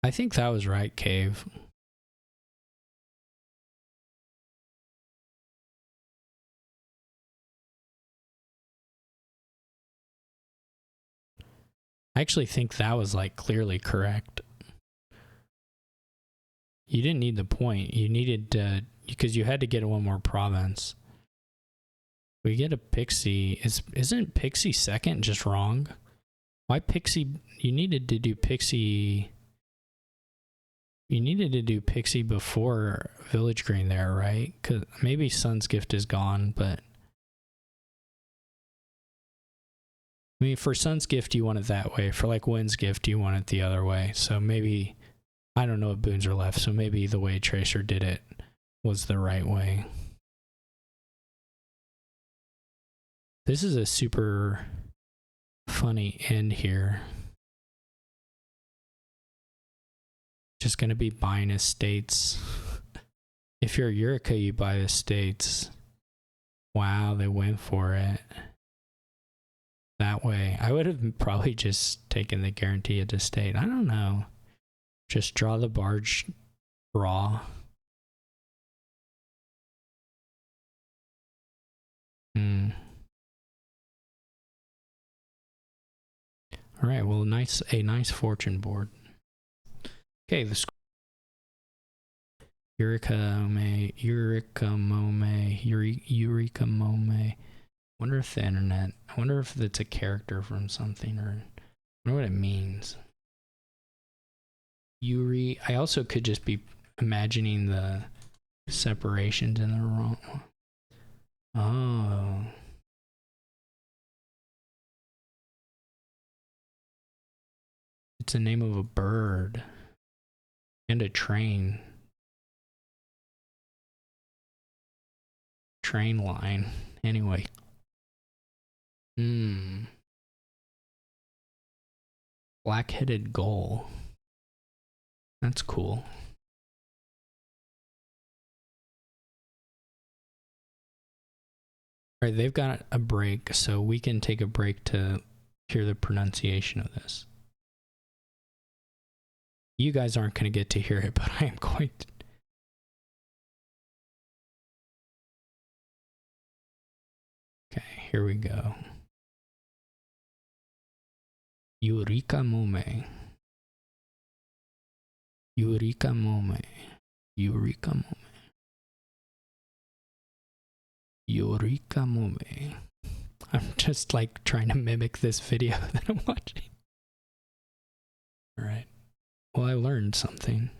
I think that was right, Cave. I actually think that was like clearly correct. You didn't need the point. You needed because you had to get one more province. We get a Pixie. Isn't Pixie second just wrong? Why Pixie? You needed to do Pixie. You needed to do Pixie before Village Green there, right? Because maybe Sun's Gift is gone, but I mean, for Sun's Gift, you want it that way. For like Wind's Gift, you want it the other way. So maybe, I don't know if boons are left, so maybe the way Tracer did it was the right way. This is a super funny end here. Just going to be buying estates. If you're Eureka, you buy estates. Wow, they went for it. That way. I would have probably just taken the guaranteed estate. I don't know. Just draw the barge raw. All right, well, a nice fortune board. Okay, the yurikamome. Wonder if the internet. I wonder if it's a character from something, or I wonder what it means. I also could just be imagining the separations in the wrong one. Oh. It's the name of a bird. And a train. Train line. Anyway. Black-headed gull. That's cool. Alright, they've got a break, so we can take a break to hear the pronunciation of this. You guys aren't going to get to hear it, but I am going to. Okay, here we go. Yurikamome. Yurikamome. Yurikamome. Yurikamome. I'm just like trying to mimic this video that I'm watching. All right. Well, I learned something.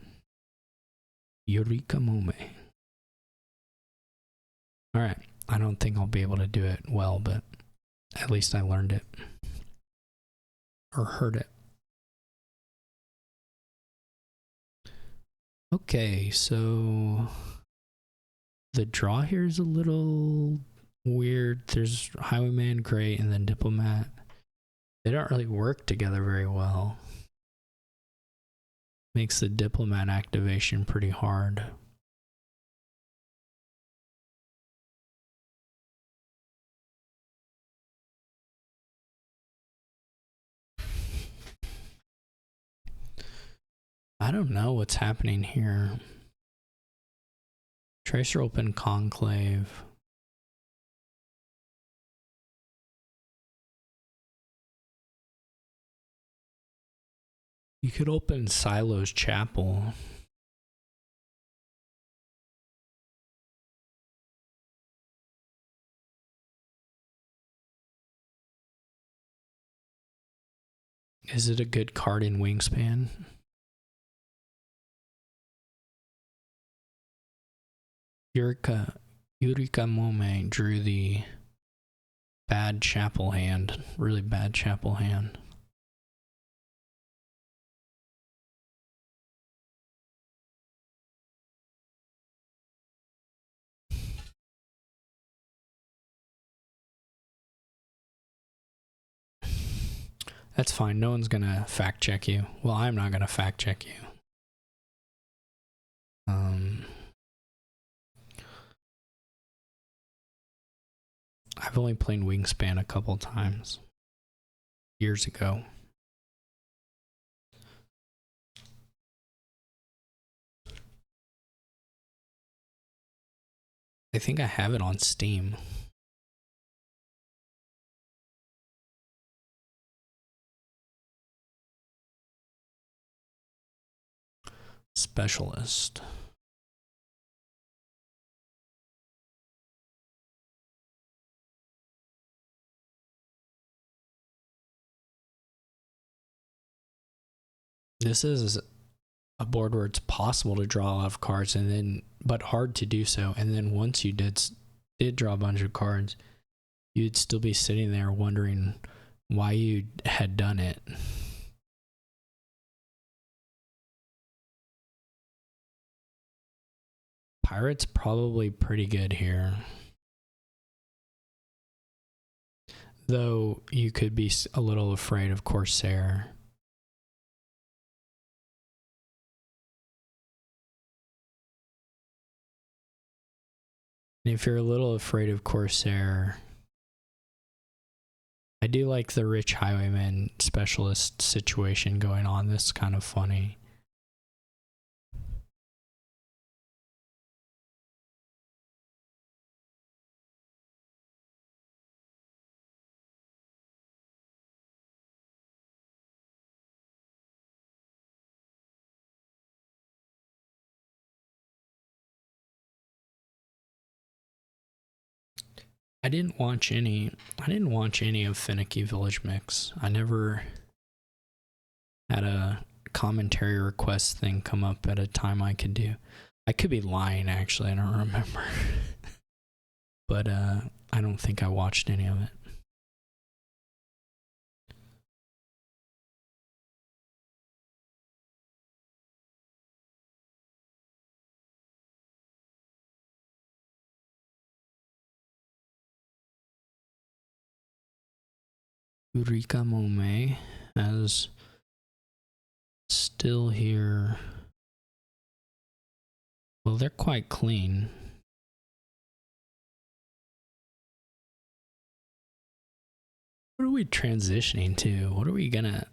Yurikamome. All right. I don't think I'll be able to do it well, but at least I learned it. Or heard it. Okay, so the draw here is a little weird. There's Highwayman, Great, and then Diplomat. They don't really work together very well. Makes the Diplomat activation pretty hard. I don't know what's happening here. Tracer open Conclave. You could open Silo's Chapel. Is it a good card in Wingspan? Yurikamome drew the bad chapel hand. Really bad chapel hand. That's fine. No one's gonna fact check you. Well, I'm not gonna fact check you. I've only played Wingspan a couple times. Years ago. I think I have it on Steam. Specialist. This is a board where it's possible to draw a lot of cards, and then but hard to do so. And then once you did draw a bunch of cards, you'd still be sitting there wondering why you had done it. Pirate's probably pretty good here. Though you could be a little afraid of Corsair. And if you're a little afraid of Corsair, I do like the rich highwayman specialist situation going on. This is kind of funny. I didn't watch any of Finicky Village Mix. I never had a commentary request thing come up at a time I could do. I could be lying, actually. I don't remember. But I don't think I watched any of it. Yurikamome as still here. Well, they're quite clean. What are we transitioning to? What are we gonna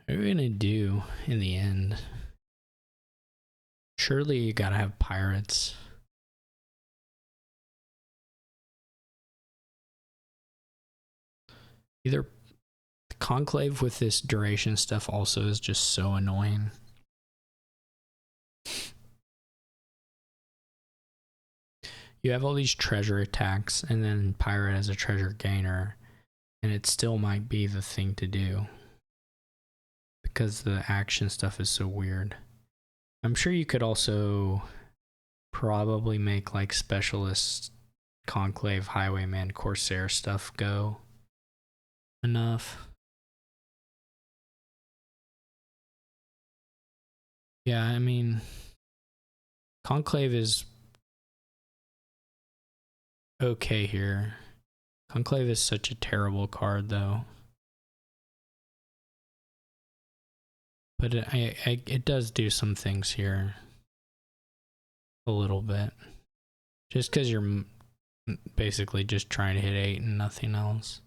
do in the end? Surely you gotta have pirates. Either the Conclave with this duration stuff also is just so annoying. You have all these treasure attacks, and then pirate as a treasure gainer, and it still might be the thing to do because the action stuff is so weird. I'm sure you could also probably make like specialist Conclave Highwayman Corsair stuff go enough. Yeah, I mean, Conclave is okay here. Conclave is such a terrible card, though. But it does do some things here. A little bit. Just because you're basically just trying to hit 8 and nothing else.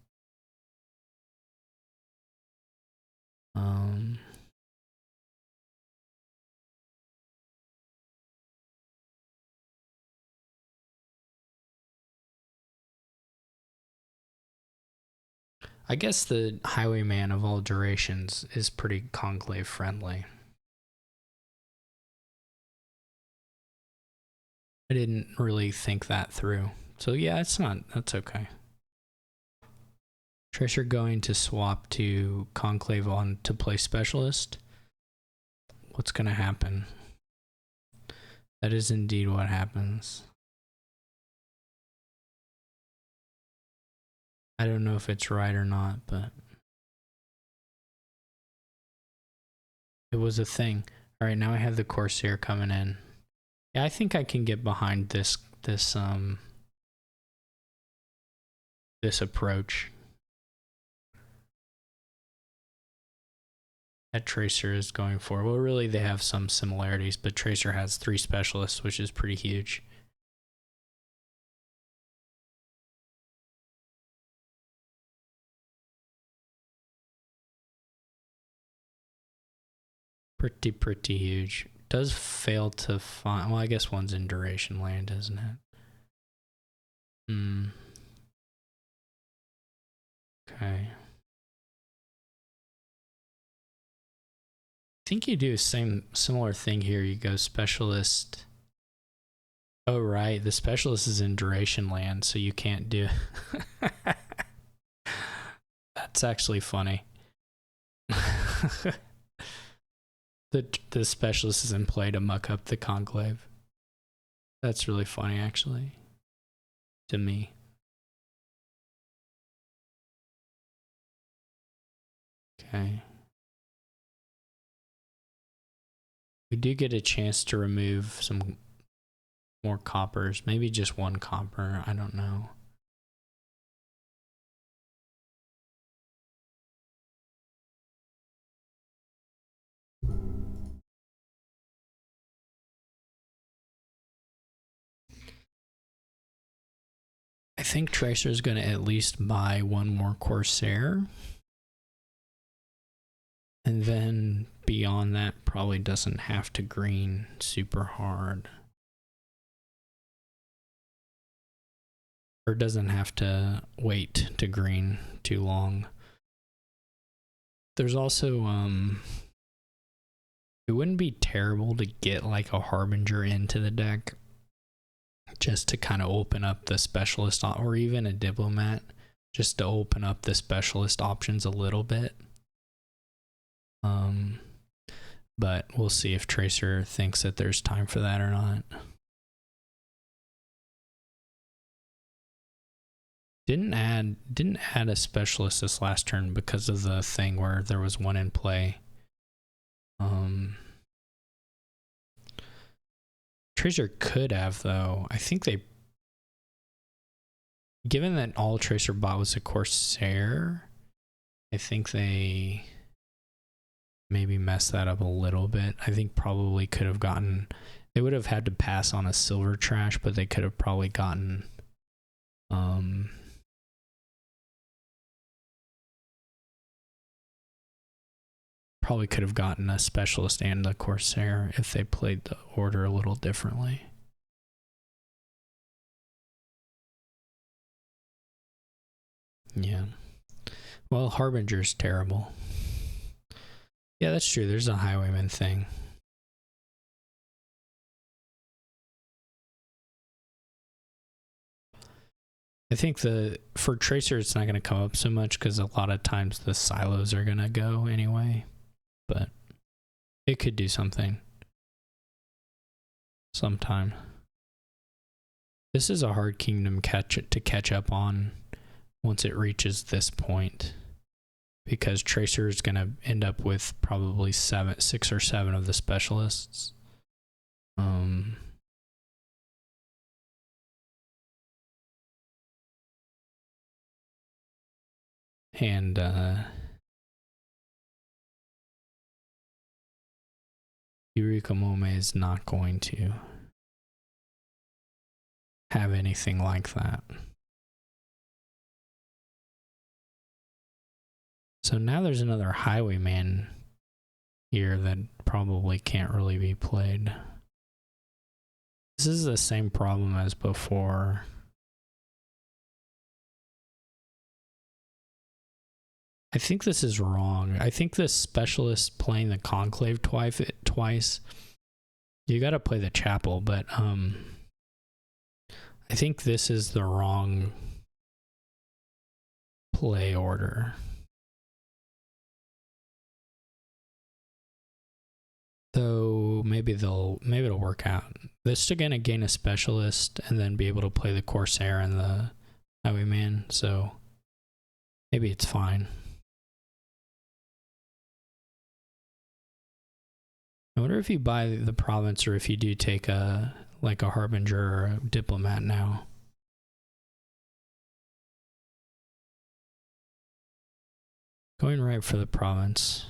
I guess the Highwayman of all durations is pretty Conclave friendly. I didn't really think that through. So yeah, that's okay. Tracer going to swap to Conclave on to play Specialist. What's gonna happen? That is indeed what happens. I don't know if it's right or not, but it was a thing. All right, now I have the Corsair coming in. Yeah, I think I can get behind this approach that Tracer is going for. Well, really, they have some similarities, but Tracer has 3 specialists, which is pretty huge. Pretty huge. Does fail to find. Well, I guess one's in duration land, isn't it? Okay. I think you do similar thing here. You go specialist. Oh right, the specialist is in duration land, so you can't do. That's actually funny. The specialist is in play to muck up the Conclave. That's really funny, actually, to me. Okay. We do get a chance to remove some more coppers. Maybe just one copper. I don't know. I think Tracer's going to at least buy one more Corsair. And then beyond that, probably doesn't have to green super hard. Or doesn't have to wait to green too long. There's also, it wouldn't be terrible to get like a Harbinger into the deck just to kind of open up the specialist, or even a Diplomat, just to open up the specialist options a little bit. But we'll see if Tracer thinks that there's time for that or not. Didn't add a specialist this last turn because of the thing where there was one in play. Tracer could have, though. I think they, given that all Tracer bought was a Corsair, I think they maybe messed that up a little bit. I think probably could have gotten, they would have had to pass on a silver trash, but they could have probably gotten a specialist and a Corsair if they played the order a little differently. Yeah. Well, Harbinger's terrible. Yeah, that's true. There's a Highwayman thing. I think for Tracer, it's not going to come up so much because a lot of times the silos are going to go anyway. But it could do something sometime. This is a hard kingdom to catch up on once it reaches this point, because Tracer is going to end up with probably 6 or 7 of the specialists. And yurikamome is not going to have anything like that. So now there's another Highwayman here that probably can't really be played. This is the same problem as before. I think this is wrong. I think this specialist playing the Conclave twice, you got to play the Chapel, but I think this is the wrong play order. So maybe it'll work out. They're still gonna gain a specialist and then be able to play the Corsair and the Highwayman, so maybe it's fine. I wonder if you buy the province or if you do take a Harbinger or a Diplomat now. Going right for the province.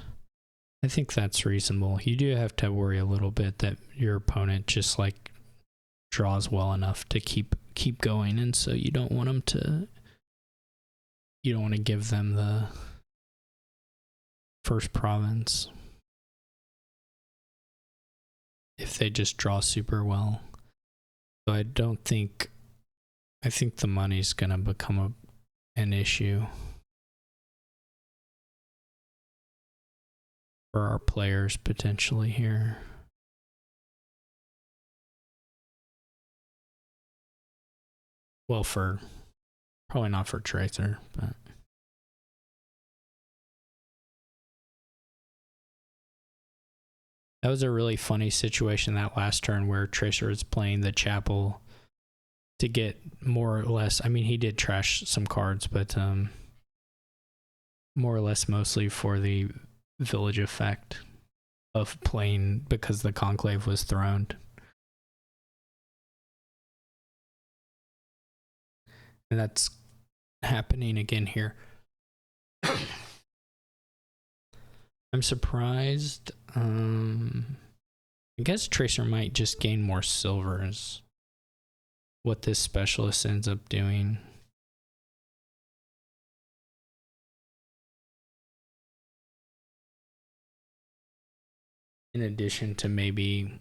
I think that's reasonable. You do have to worry a little bit that your opponent just like draws well enough to keep going, and so you don't want to give them the first province if they just draw super well. So I think the money's gonna become an issue for our players potentially here. Well, probably not for Tracer, but that was a really funny situation that last turn where Tracer was playing the Chapel to get more or less, I mean, he did trash some cards, but more or less mostly for the village effect of playing because the conclave was throned. And that's happening again here. I'm surprised. I guess Tracer might just gain more silvers. What this specialist ends up doing. In addition to maybe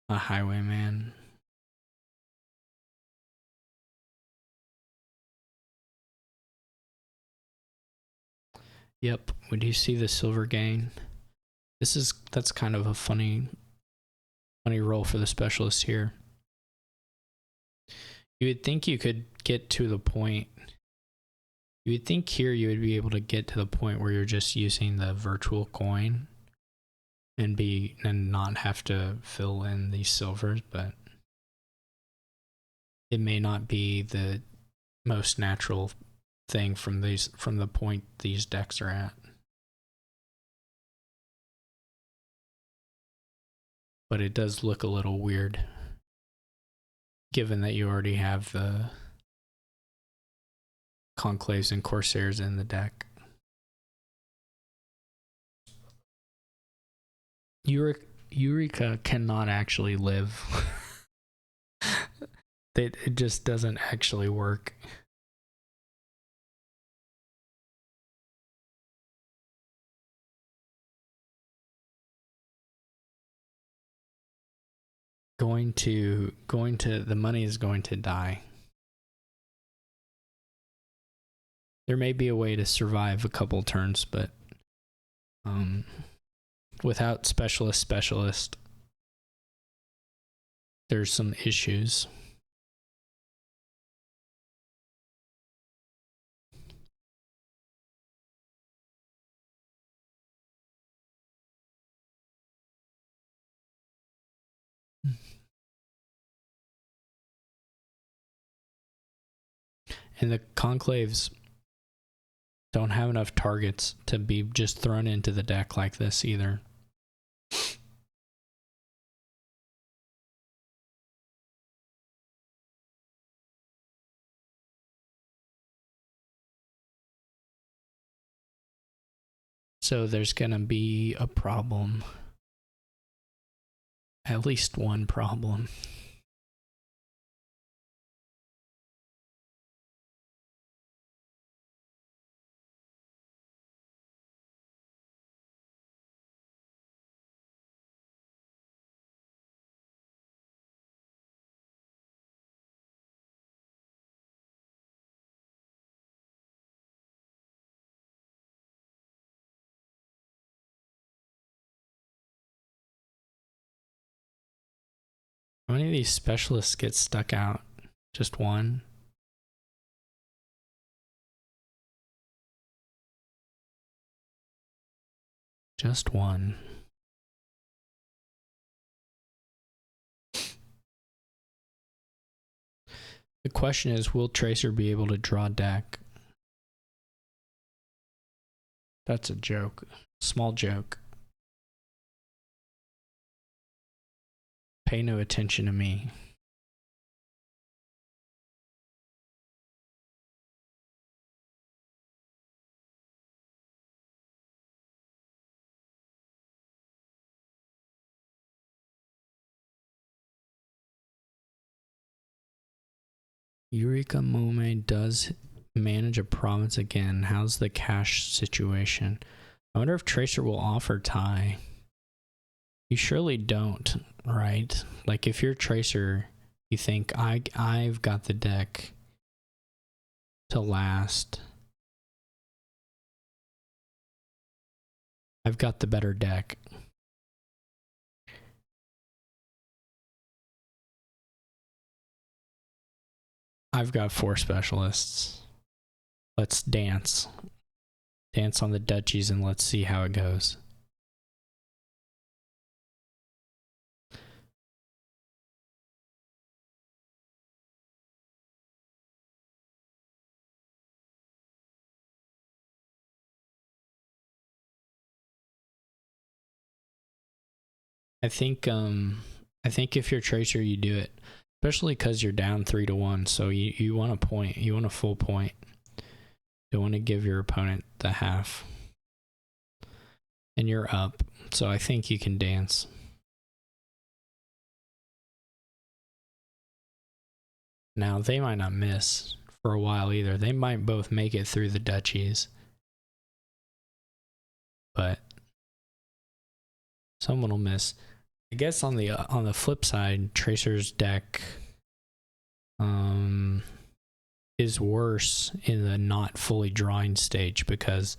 a highwayman. Yep, when you see the silver gain, that's kind of a funny role for the specialist here. You would think you could get to the point. You would think here you would be able to get to the point where you're just using the virtual coin and not have to fill in these silvers, but it may not be the most natural thing from the point these decks are at. But it does look a little weird, given that you already have the Conclaves and Corsairs in the deck. Eureka cannot actually live. It just doesn't actually work. Going to the money is going to die. There may be a way to survive a couple turns, but without specialist, there's some issues. And the conclaves don't have enough targets to be just thrown into the deck like this either. So there's going to be a problem. At least one problem. How many of these specialists get stuck out? Just one? Just one. The question is, will Tracer be able to draw deck? That's a joke. Small joke. Pay no attention to me. Yurikamome does manage a province again. How's the cash situation? I wonder if Tracer will offer tie. You surely don't, right? Like if you're Tracer, you think I've got the deck to last. I've got the better deck. I've got 4 specialists. Let's dance. Dance on the duchies and let's see how it goes. I think if you're Tracer, you do it, especially because you're down 3-1. So you want a point. You want a full point. You want to give your opponent the half, and you're up. So I think you can dance. Now they might not miss for a while either. They might both make it through the duchies, but someone will miss. I guess on the flip side, Tracer's deck is worse in the not fully drawing stage because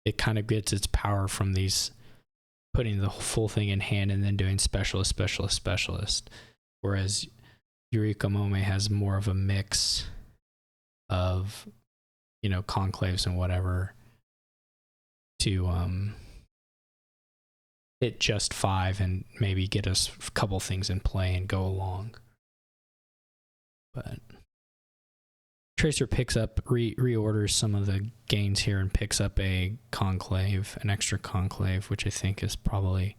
it kind of gets its power from these putting the full thing in hand and then doing specialist, specialist, specialist. Whereas Yurikamome has more of a mix of, you know, conclaves and whatever to hit just 5 and maybe get us a couple things in play and go along. But Tracer picks up, reorders some of the gains here and picks up a conclave, an extra conclave, which I think is probably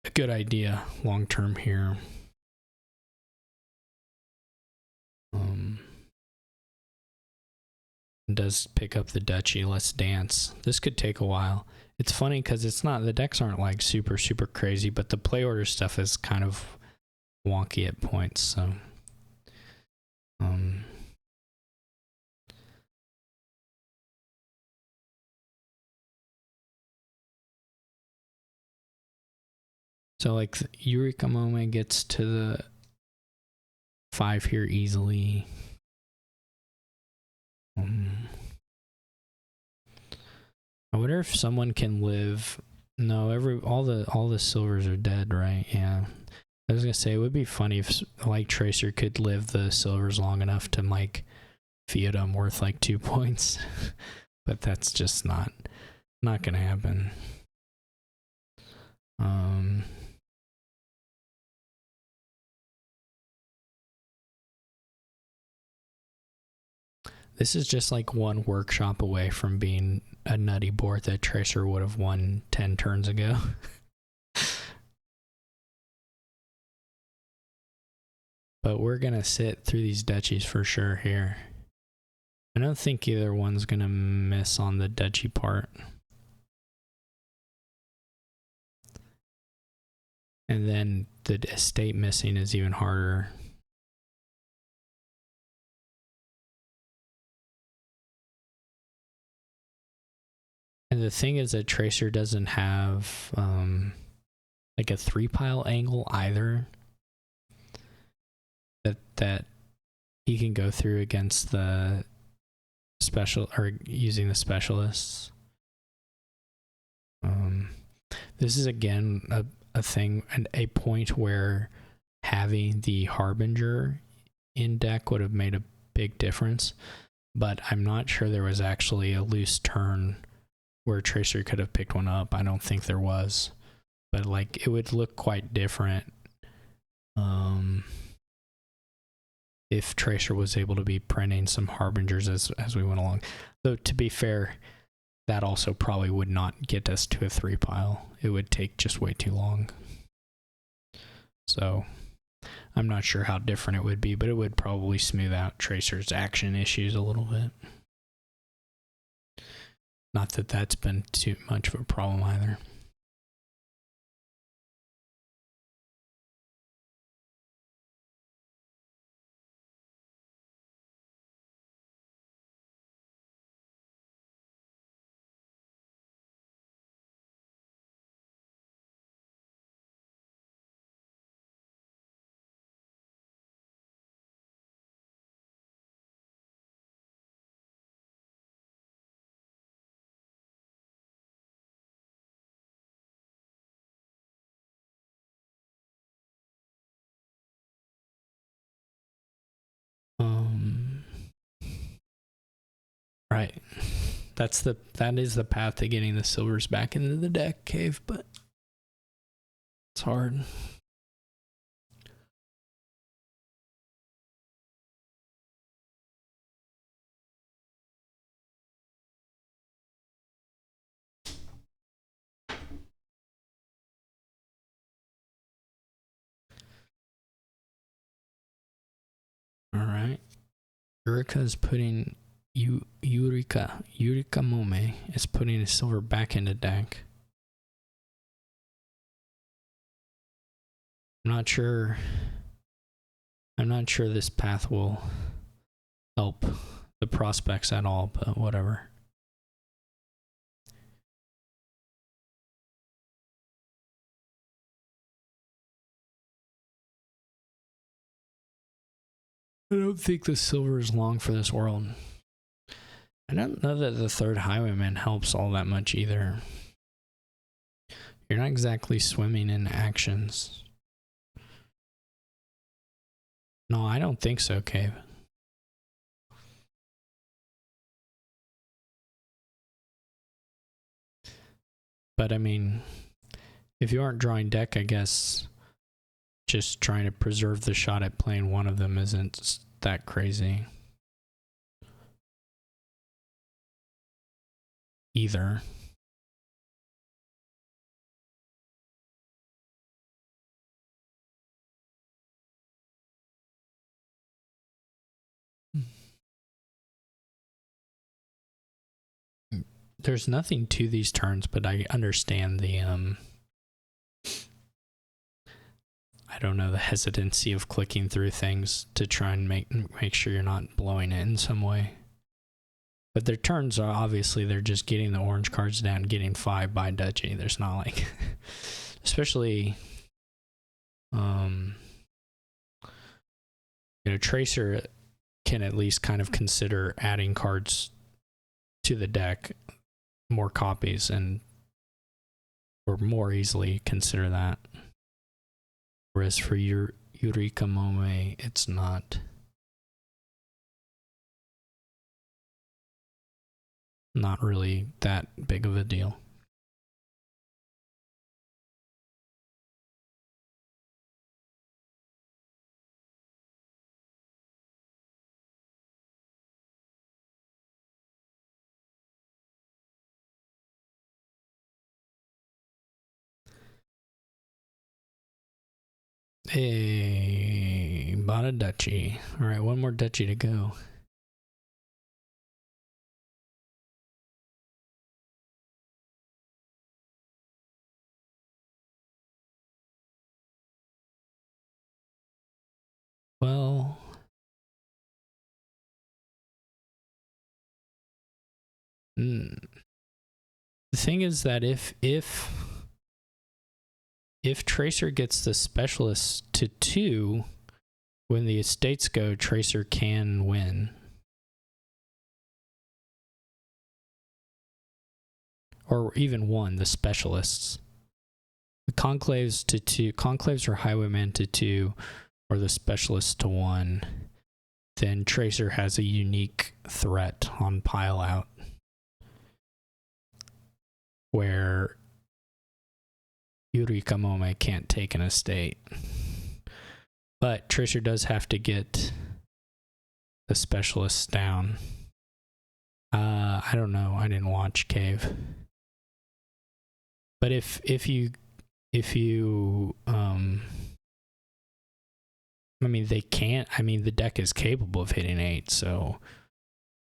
a good idea long term here. Does pick up the duchy. Let's dance. This could take a while. It's funny because it's not, the decks aren't like super crazy, but the play order stuff is kind of wonky at points. So like Yurikamome gets to the 5 here easily. I wonder if someone can live. No, all the silvers are dead, right? Yeah. I was gonna say it would be funny if like Tracer could live the silvers long enough to like fiat them worth like 2 points, but that's just not gonna happen. This is just like one workshop away from being a nutty board that Tracer would have won 10 turns ago. But we're going to sit through these duchies for sure here. I don't think either one's going to miss on the duchy part. And then the estate missing is even harder. And the thing is that Tracer doesn't have like a 3-pile angle either that he can go through against the special or using the specialists. This is again a thing and a point where having the Harbinger in deck would have made a big difference, but I'm not sure there was actually a loose turn where Tracer could have picked one up. I don't think there was, but like it would look quite different if Tracer was able to be printing some Harbingers as we went along. Though to be fair, that also probably would not get us to a 3-pile. It would take just way too long. So I'm not sure how different it would be, but it would probably smooth out Tracer's action issues a little bit. Not that that's been too much of a problem either. Right. That is the path to getting the silvers back into the deck, Cave, but it's hard. Yurika's putting yurikamome is putting a silver back into deck. I'm not sure this path will help the prospects at all, but whatever. I don't think the silver is long for this world. I don't know that the third highwayman helps all that much either. You're not exactly swimming in actions. No, I don't think so, Cave. But I mean, if you aren't drawing deck, I guess just trying to preserve the shot at playing one of them isn't that crazy either. There's nothing to these turns, but I understand the I don't know, the hesitancy of clicking through things to try and make sure you're not blowing it in some way. But their turns are obviously they're just getting the orange cards down, getting 5 by duchy. There's not like, especially, Tracer can at least kind of consider adding cards to the deck, more copies, or more easily consider that. Whereas for yurikamome, it's not really that big of a deal. Hey, bought a duchy. All right, one more duchy to go. Well, the thing is that if Tracer gets the specialist to 2, when the estates go, Tracer can win. Or even 1, the specialists. The conclaves to 2, conclaves or highwaymen to 2, or the specialists to 1, then Tracer has a unique threat on pile out, where yurikamome can't take an estate. But Tracer does have to get the specialists down. I don't know. I didn't watch Cave. But if you I mean, they can't. I mean, the deck is capable of hitting 8, so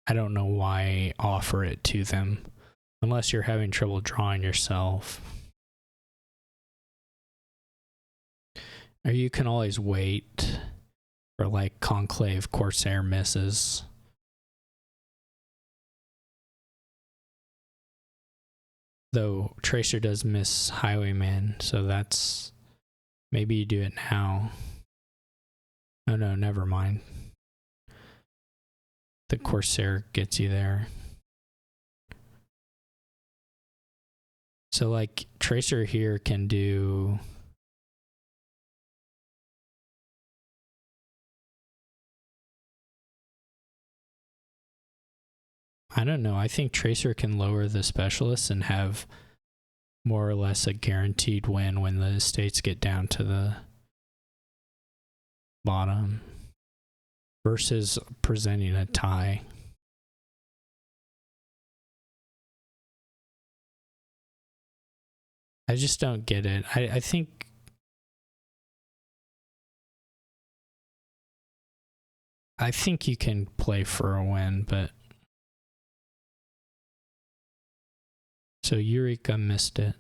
I don't know why offer it to them unless you're having trouble drawing yourself. Or you can always wait for like Conclave Corsair misses. Though Tracer does miss Highwayman, so that's... Maybe you do it now. Oh no, never mind. The Corsair gets you there. So like Tracer here can do... I don't know. I think Tracer can lower the specialists and have more or less a guaranteed win when the estates get down to the bottom versus presenting a tie. I just don't get it. I think... I think you can play for a win, but so Eureka missed it.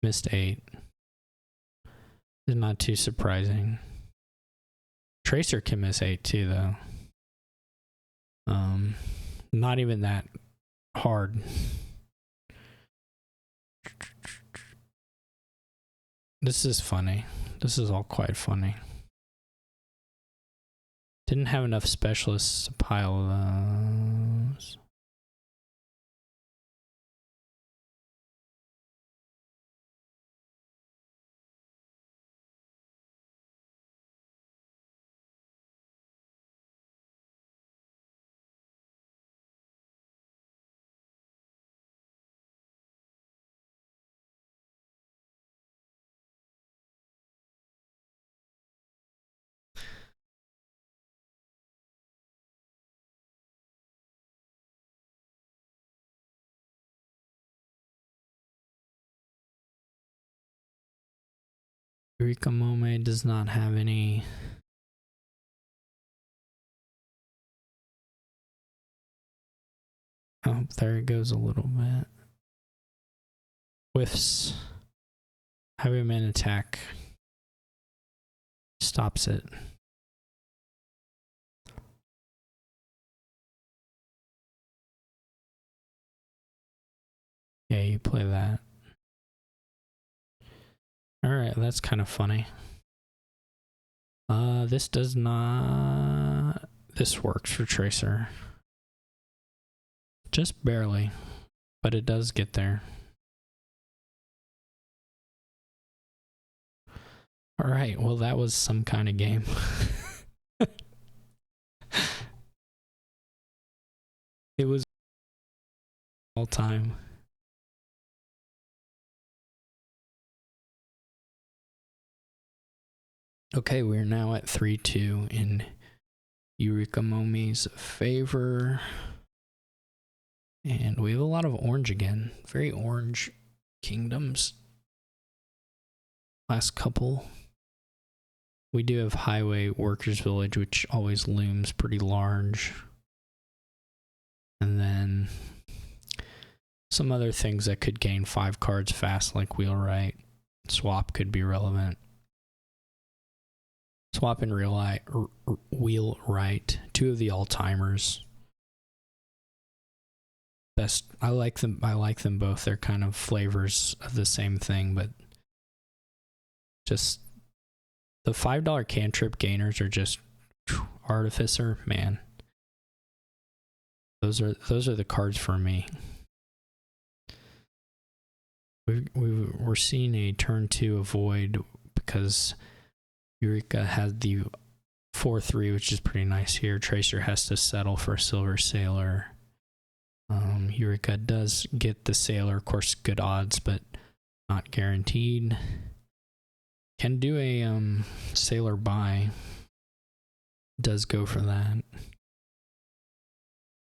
Missed 8. It's not too surprising. Tracer can miss 8 too, though. Not even that hard. This is funny. This is all quite funny. Didn't have enough specialists to pile those. Yurikamome does not have any. Oh, there it goes a little bit. Whiffs. Heavy man attack. Stops it. Yeah, you play that. Alright, that's kind of funny. This does not... This works for Tracer. Just barely, but it does get there. Alright, well that was some kind of game. It was all time. Okay, we're now at 3-2 in Yurikamome's favor. And we have a lot of orange again. Very orange kingdoms. Last couple. We do have Highway Workers Village, which always looms pretty large. And then some other things that could gain 5 cards fast, like Wheelwright. Swap could be relevant. Swap and Wheelwright, 2 of the all-timers. Best, I like them both. They're kind of flavors of the same thing, but just the $5 cantrip gainers are just Artificer, man. Those are the cards for me. We're seeing a turn 2 avoid because Eureka has the 4-3, which is pretty nice here. Tracer has to settle for Silver Sailor. Eureka does get the Sailor, of course, good odds, but not guaranteed. Can do a Sailor buy. Does go for that.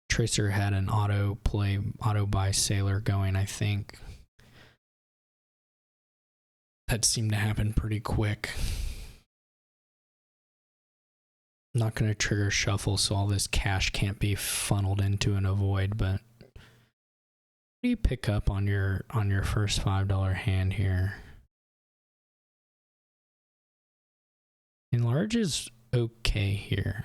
Tracer had an auto buy Sailor going, I think. That seemed to happen pretty quick. Not going to trigger shuffle, so all this cash can't be funneled into an avoid, but what do you pick up on your first $5 hand here? Enlarge is okay here.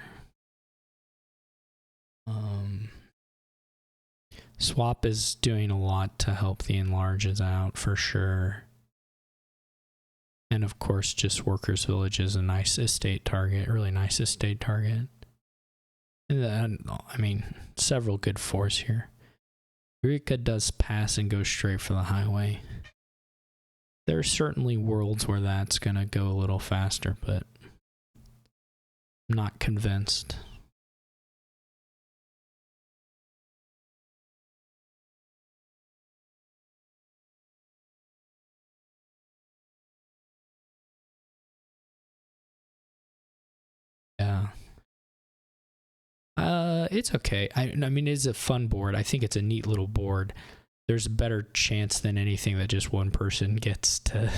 Swap is doing a lot to help the enlarges out for sure. And of course, just Workers Village is a nice estate target, really nice estate target. And then, I mean, several good 4s here. Eureka does pass and go straight for the highway. There are certainly worlds where that's going to go a little faster, but I'm not convinced. Yeah. It's okay. I mean, it's a fun board. I think it's a neat little board. There's a better chance than anything that just one person gets to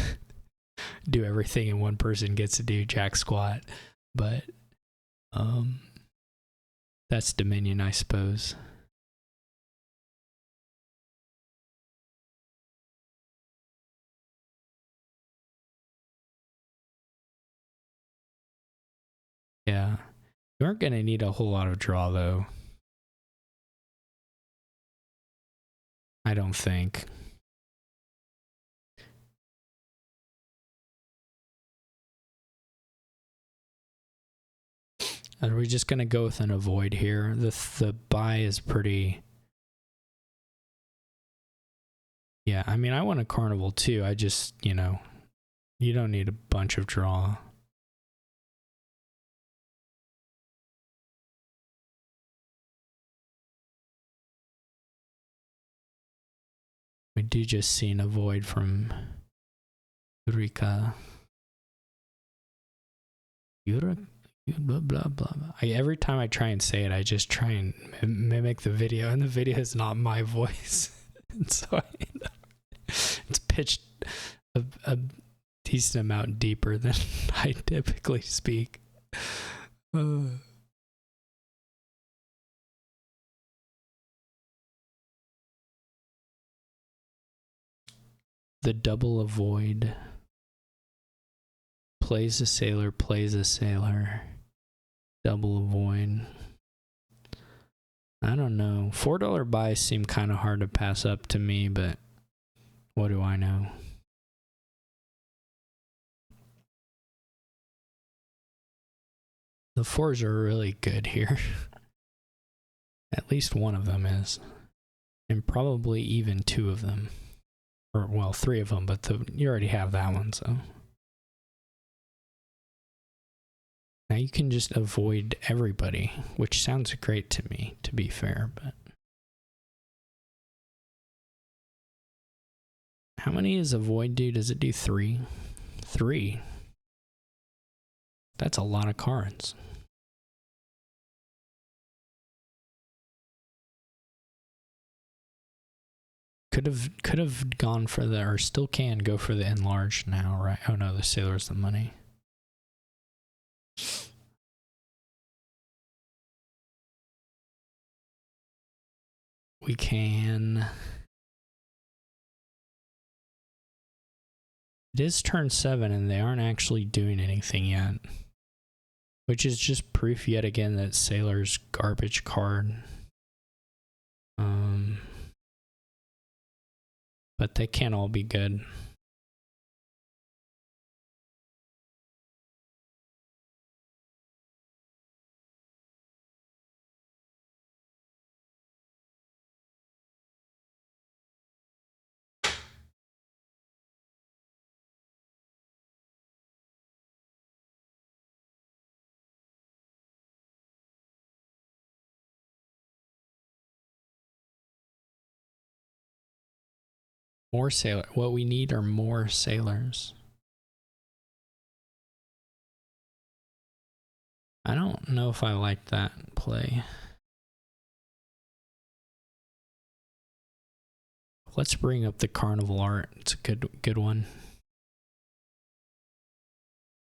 do everything and one person gets to do jack squat. But that's Dominion, I suppose. Yeah. You aren't going to need a whole lot of draw, though. I don't think. Are we just going to go with an avoid here? The buy is pretty... Yeah, I mean, I want a carnival too. I just, you know, you don't need a bunch of draw. We do just see an avoid from Eureka. Blah, blah, blah. Every time I try and say it, I just try and mimic the video, and the video is not my voice. And so it's pitched a decent amount deeper than I typically speak. The double avoid. Plays a sailor, plays a sailor. Double avoid. I don't know. $4 buys seem kind of hard to pass up to me, but what do I know? The fours are really good here. At least one of them is. And probably even two of them. Or, well, three of them, but you already have that one, so. Now you can just avoid everybody, which sounds great to me, to be fair, but. How many does avoid do? Does it do 3? 3. That's a lot of cards. Could have gone for the, or still can go for the enlarged now, right? Oh no, the sailor's the money. We can. It is turn 7 and they aren't actually doing anything yet. Which is just proof yet again that sailor's garbage card. But they can't all be good. More sailor. What we need are more sailors. I don't know if I like that play. Let's bring up the carnival art. It's a good one.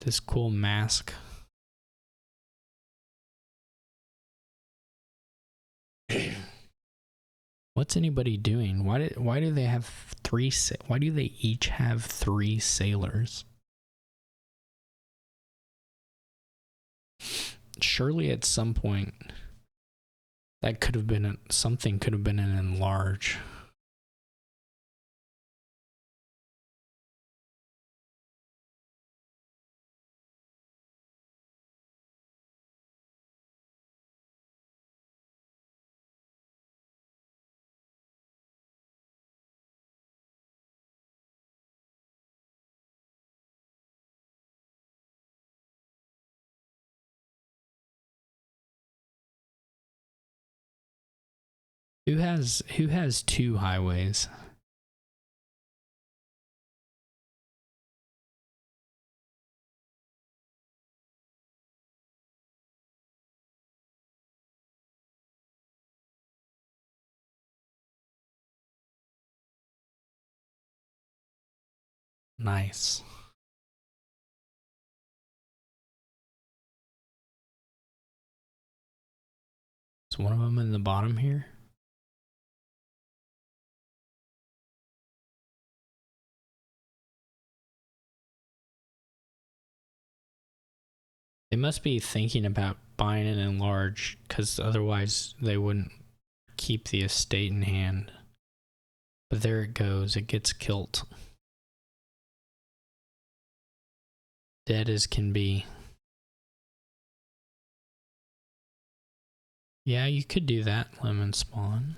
This cool mask. What's anybody doing? Why do they have 3? Why do they each have 3 sailors? Surely at some point that could have been something could have been an enlarge. Who has 2 highways? Nice. Is one of them in the bottom here? They must be thinking about buying it in large, because otherwise they wouldn't keep the estate in hand. But there it goes. It gets killed. Dead as can be. Yeah, you could do that, lemon spawn.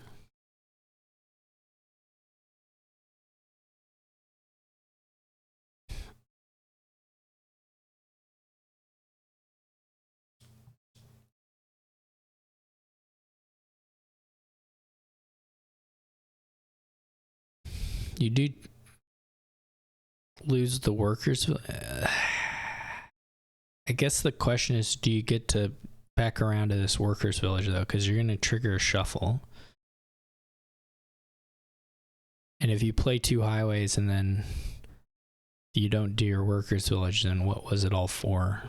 You do lose the workers. I guess the question is, do you get to back around to this workers village though? Because you're going to trigger a shuffle. And if you play 2 highways and then you don't do your workers village, then what was it all for?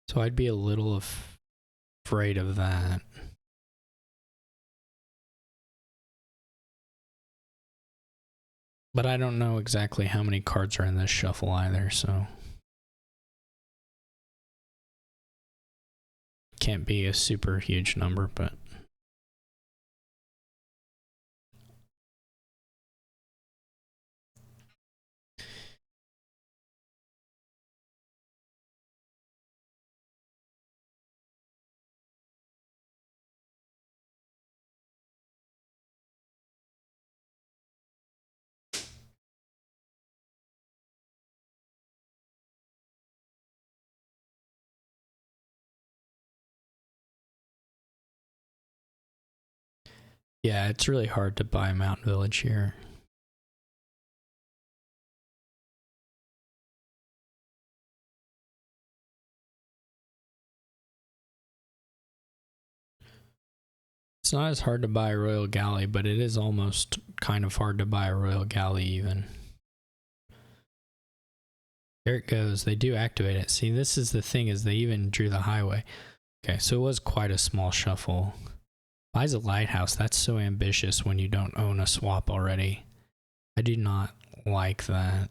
So I'd be a little afraid of that. But I don't know exactly how many cards are in this shuffle either, so can't be a super huge number, but yeah, it's really hard to buy Mountain Village here. It's not as hard to buy a Royal Galley, but it is almost kind of hard to buy a Royal Galley even. There it goes. They do activate it. See, this is the thing, is they even drew the highway. Okay, so it was quite a small shuffle. Buys a lighthouse. That's so ambitious when you don't own a swap already. I do not like that.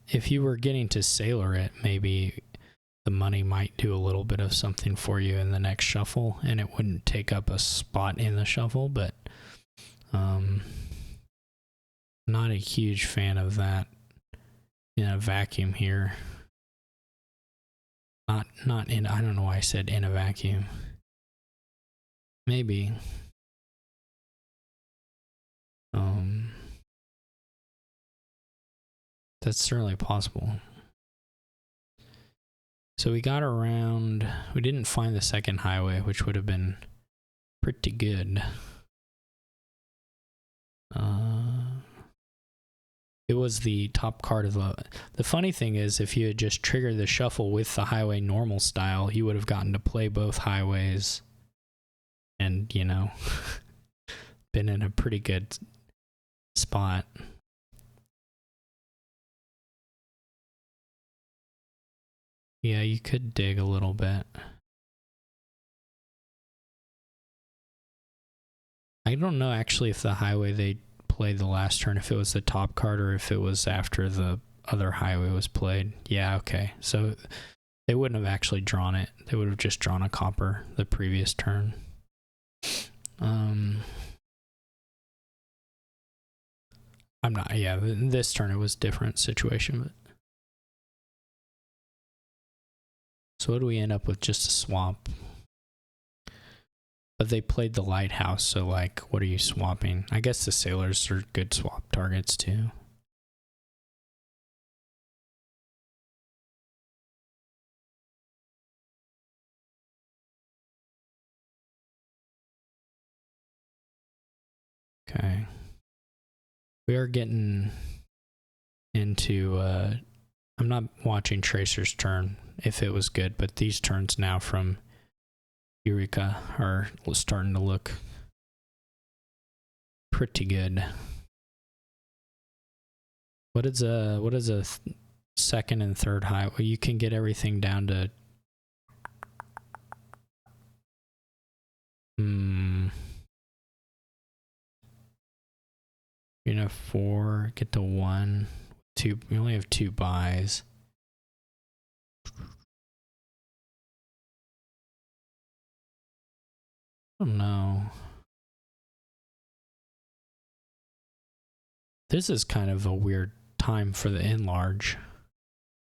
If you were getting to sailor it, maybe the money might do a little bit of something for you in the next shuffle, and it wouldn't take up a spot in the shuffle, but not a huge fan of that in a vacuum here. Not in, I don't know why I said in a vacuum. Maybe. That's certainly possible. So we got around, we didn't find the second highway, which would have been pretty good. It was the top card of the funny thing is, if you had just triggered the shuffle with the highway normal style, you would have gotten to play both highways and, you know, been in a pretty good spot. Yeah, you could dig a little bit. I don't know actually if the highway they played the last turn, if it was the top card or if it was after the other highway was played. Yeah, okay. So they wouldn't have actually drawn it. They would have just drawn a copper the previous turn. I'm not, yeah, this turn it was different situation, but. So what do we end up with? Just a swap. But they played the lighthouse, so like, what are you swapping? I guess the sailors are good swap targets too. Okay. We are getting into, I'm not watching Tracer's turn if it was good, but these turns now from Eureka are starting to look pretty good. What is a second and third high? Well, you can get everything down to you know, 4, get to 1, 2. We only have 2 buys. Oh no. This is kind of a weird time for the enlarge,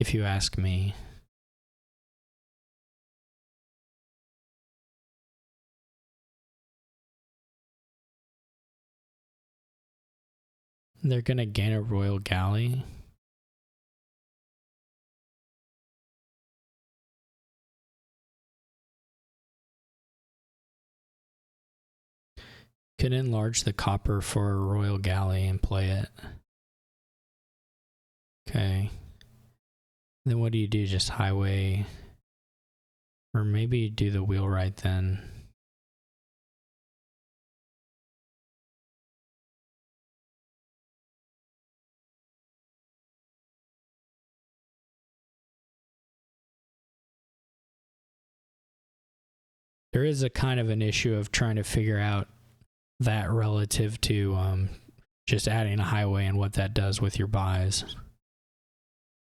if you ask me. They're gonna gain a royal galley. Could enlarge the copper for a royal galley and play it. Okay. Then what do you do? Just highway, or maybe you do the wheelwright then. There is a kind of an issue of trying to figure out that relative to just adding a highway and what that does with your buys.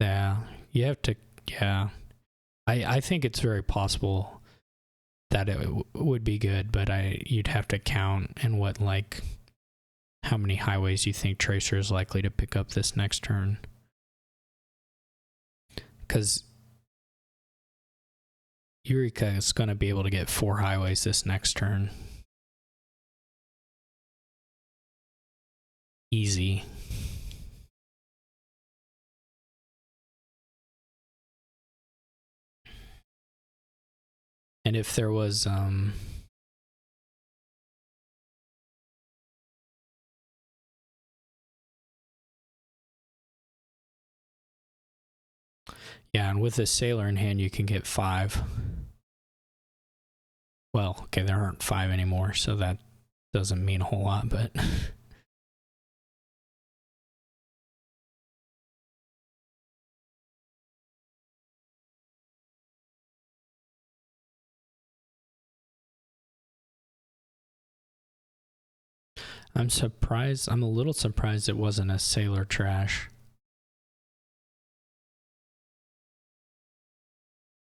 Yeah, you have to, yeah. I think it's very possible that it would be good, but you'd have to count and what, like, how many highways you think Tracer is likely to pick up this next turn. Because Eureka is going to be able to get 4 highways this next turn. Easy. And if there was yeah, and with a sailor in hand you can get 5. Well, okay, there aren't 5 anymore, so that doesn't mean a whole lot, but I'm surprised. I'm a little surprised it wasn't a sailor trash.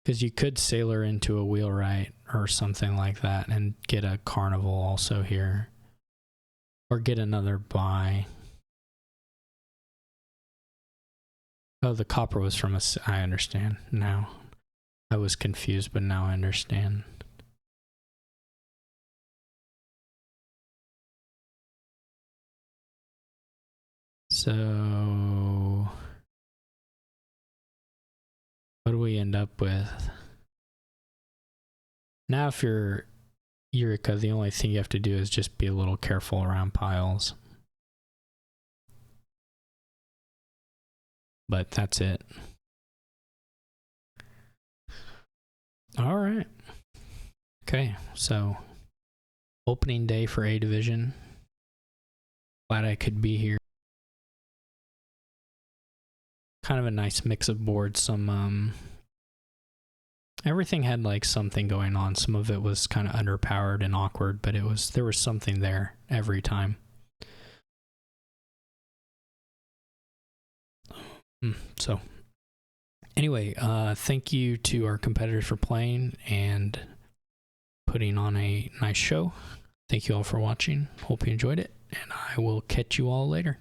Because you could sailor into a wheelwright or something like that and get a carnival also here. Or get another buy. Oh, the copper was from a... I understand now. I was confused, but now I understand. So... what do we end up with? Now if you're Eureka, the only thing you have to do is just be a little careful around piles. But that's it. All right. Okay, so opening day for A Division. Glad I could be here. Kind of a nice mix of boards. Some everything had like something going on. Some of it was kind of underpowered and awkward, but there was something there every time. So anyway, thank you to our competitors for playing and putting on a nice show. Thank you all for watching. Hope you enjoyed it, and I will catch you all later.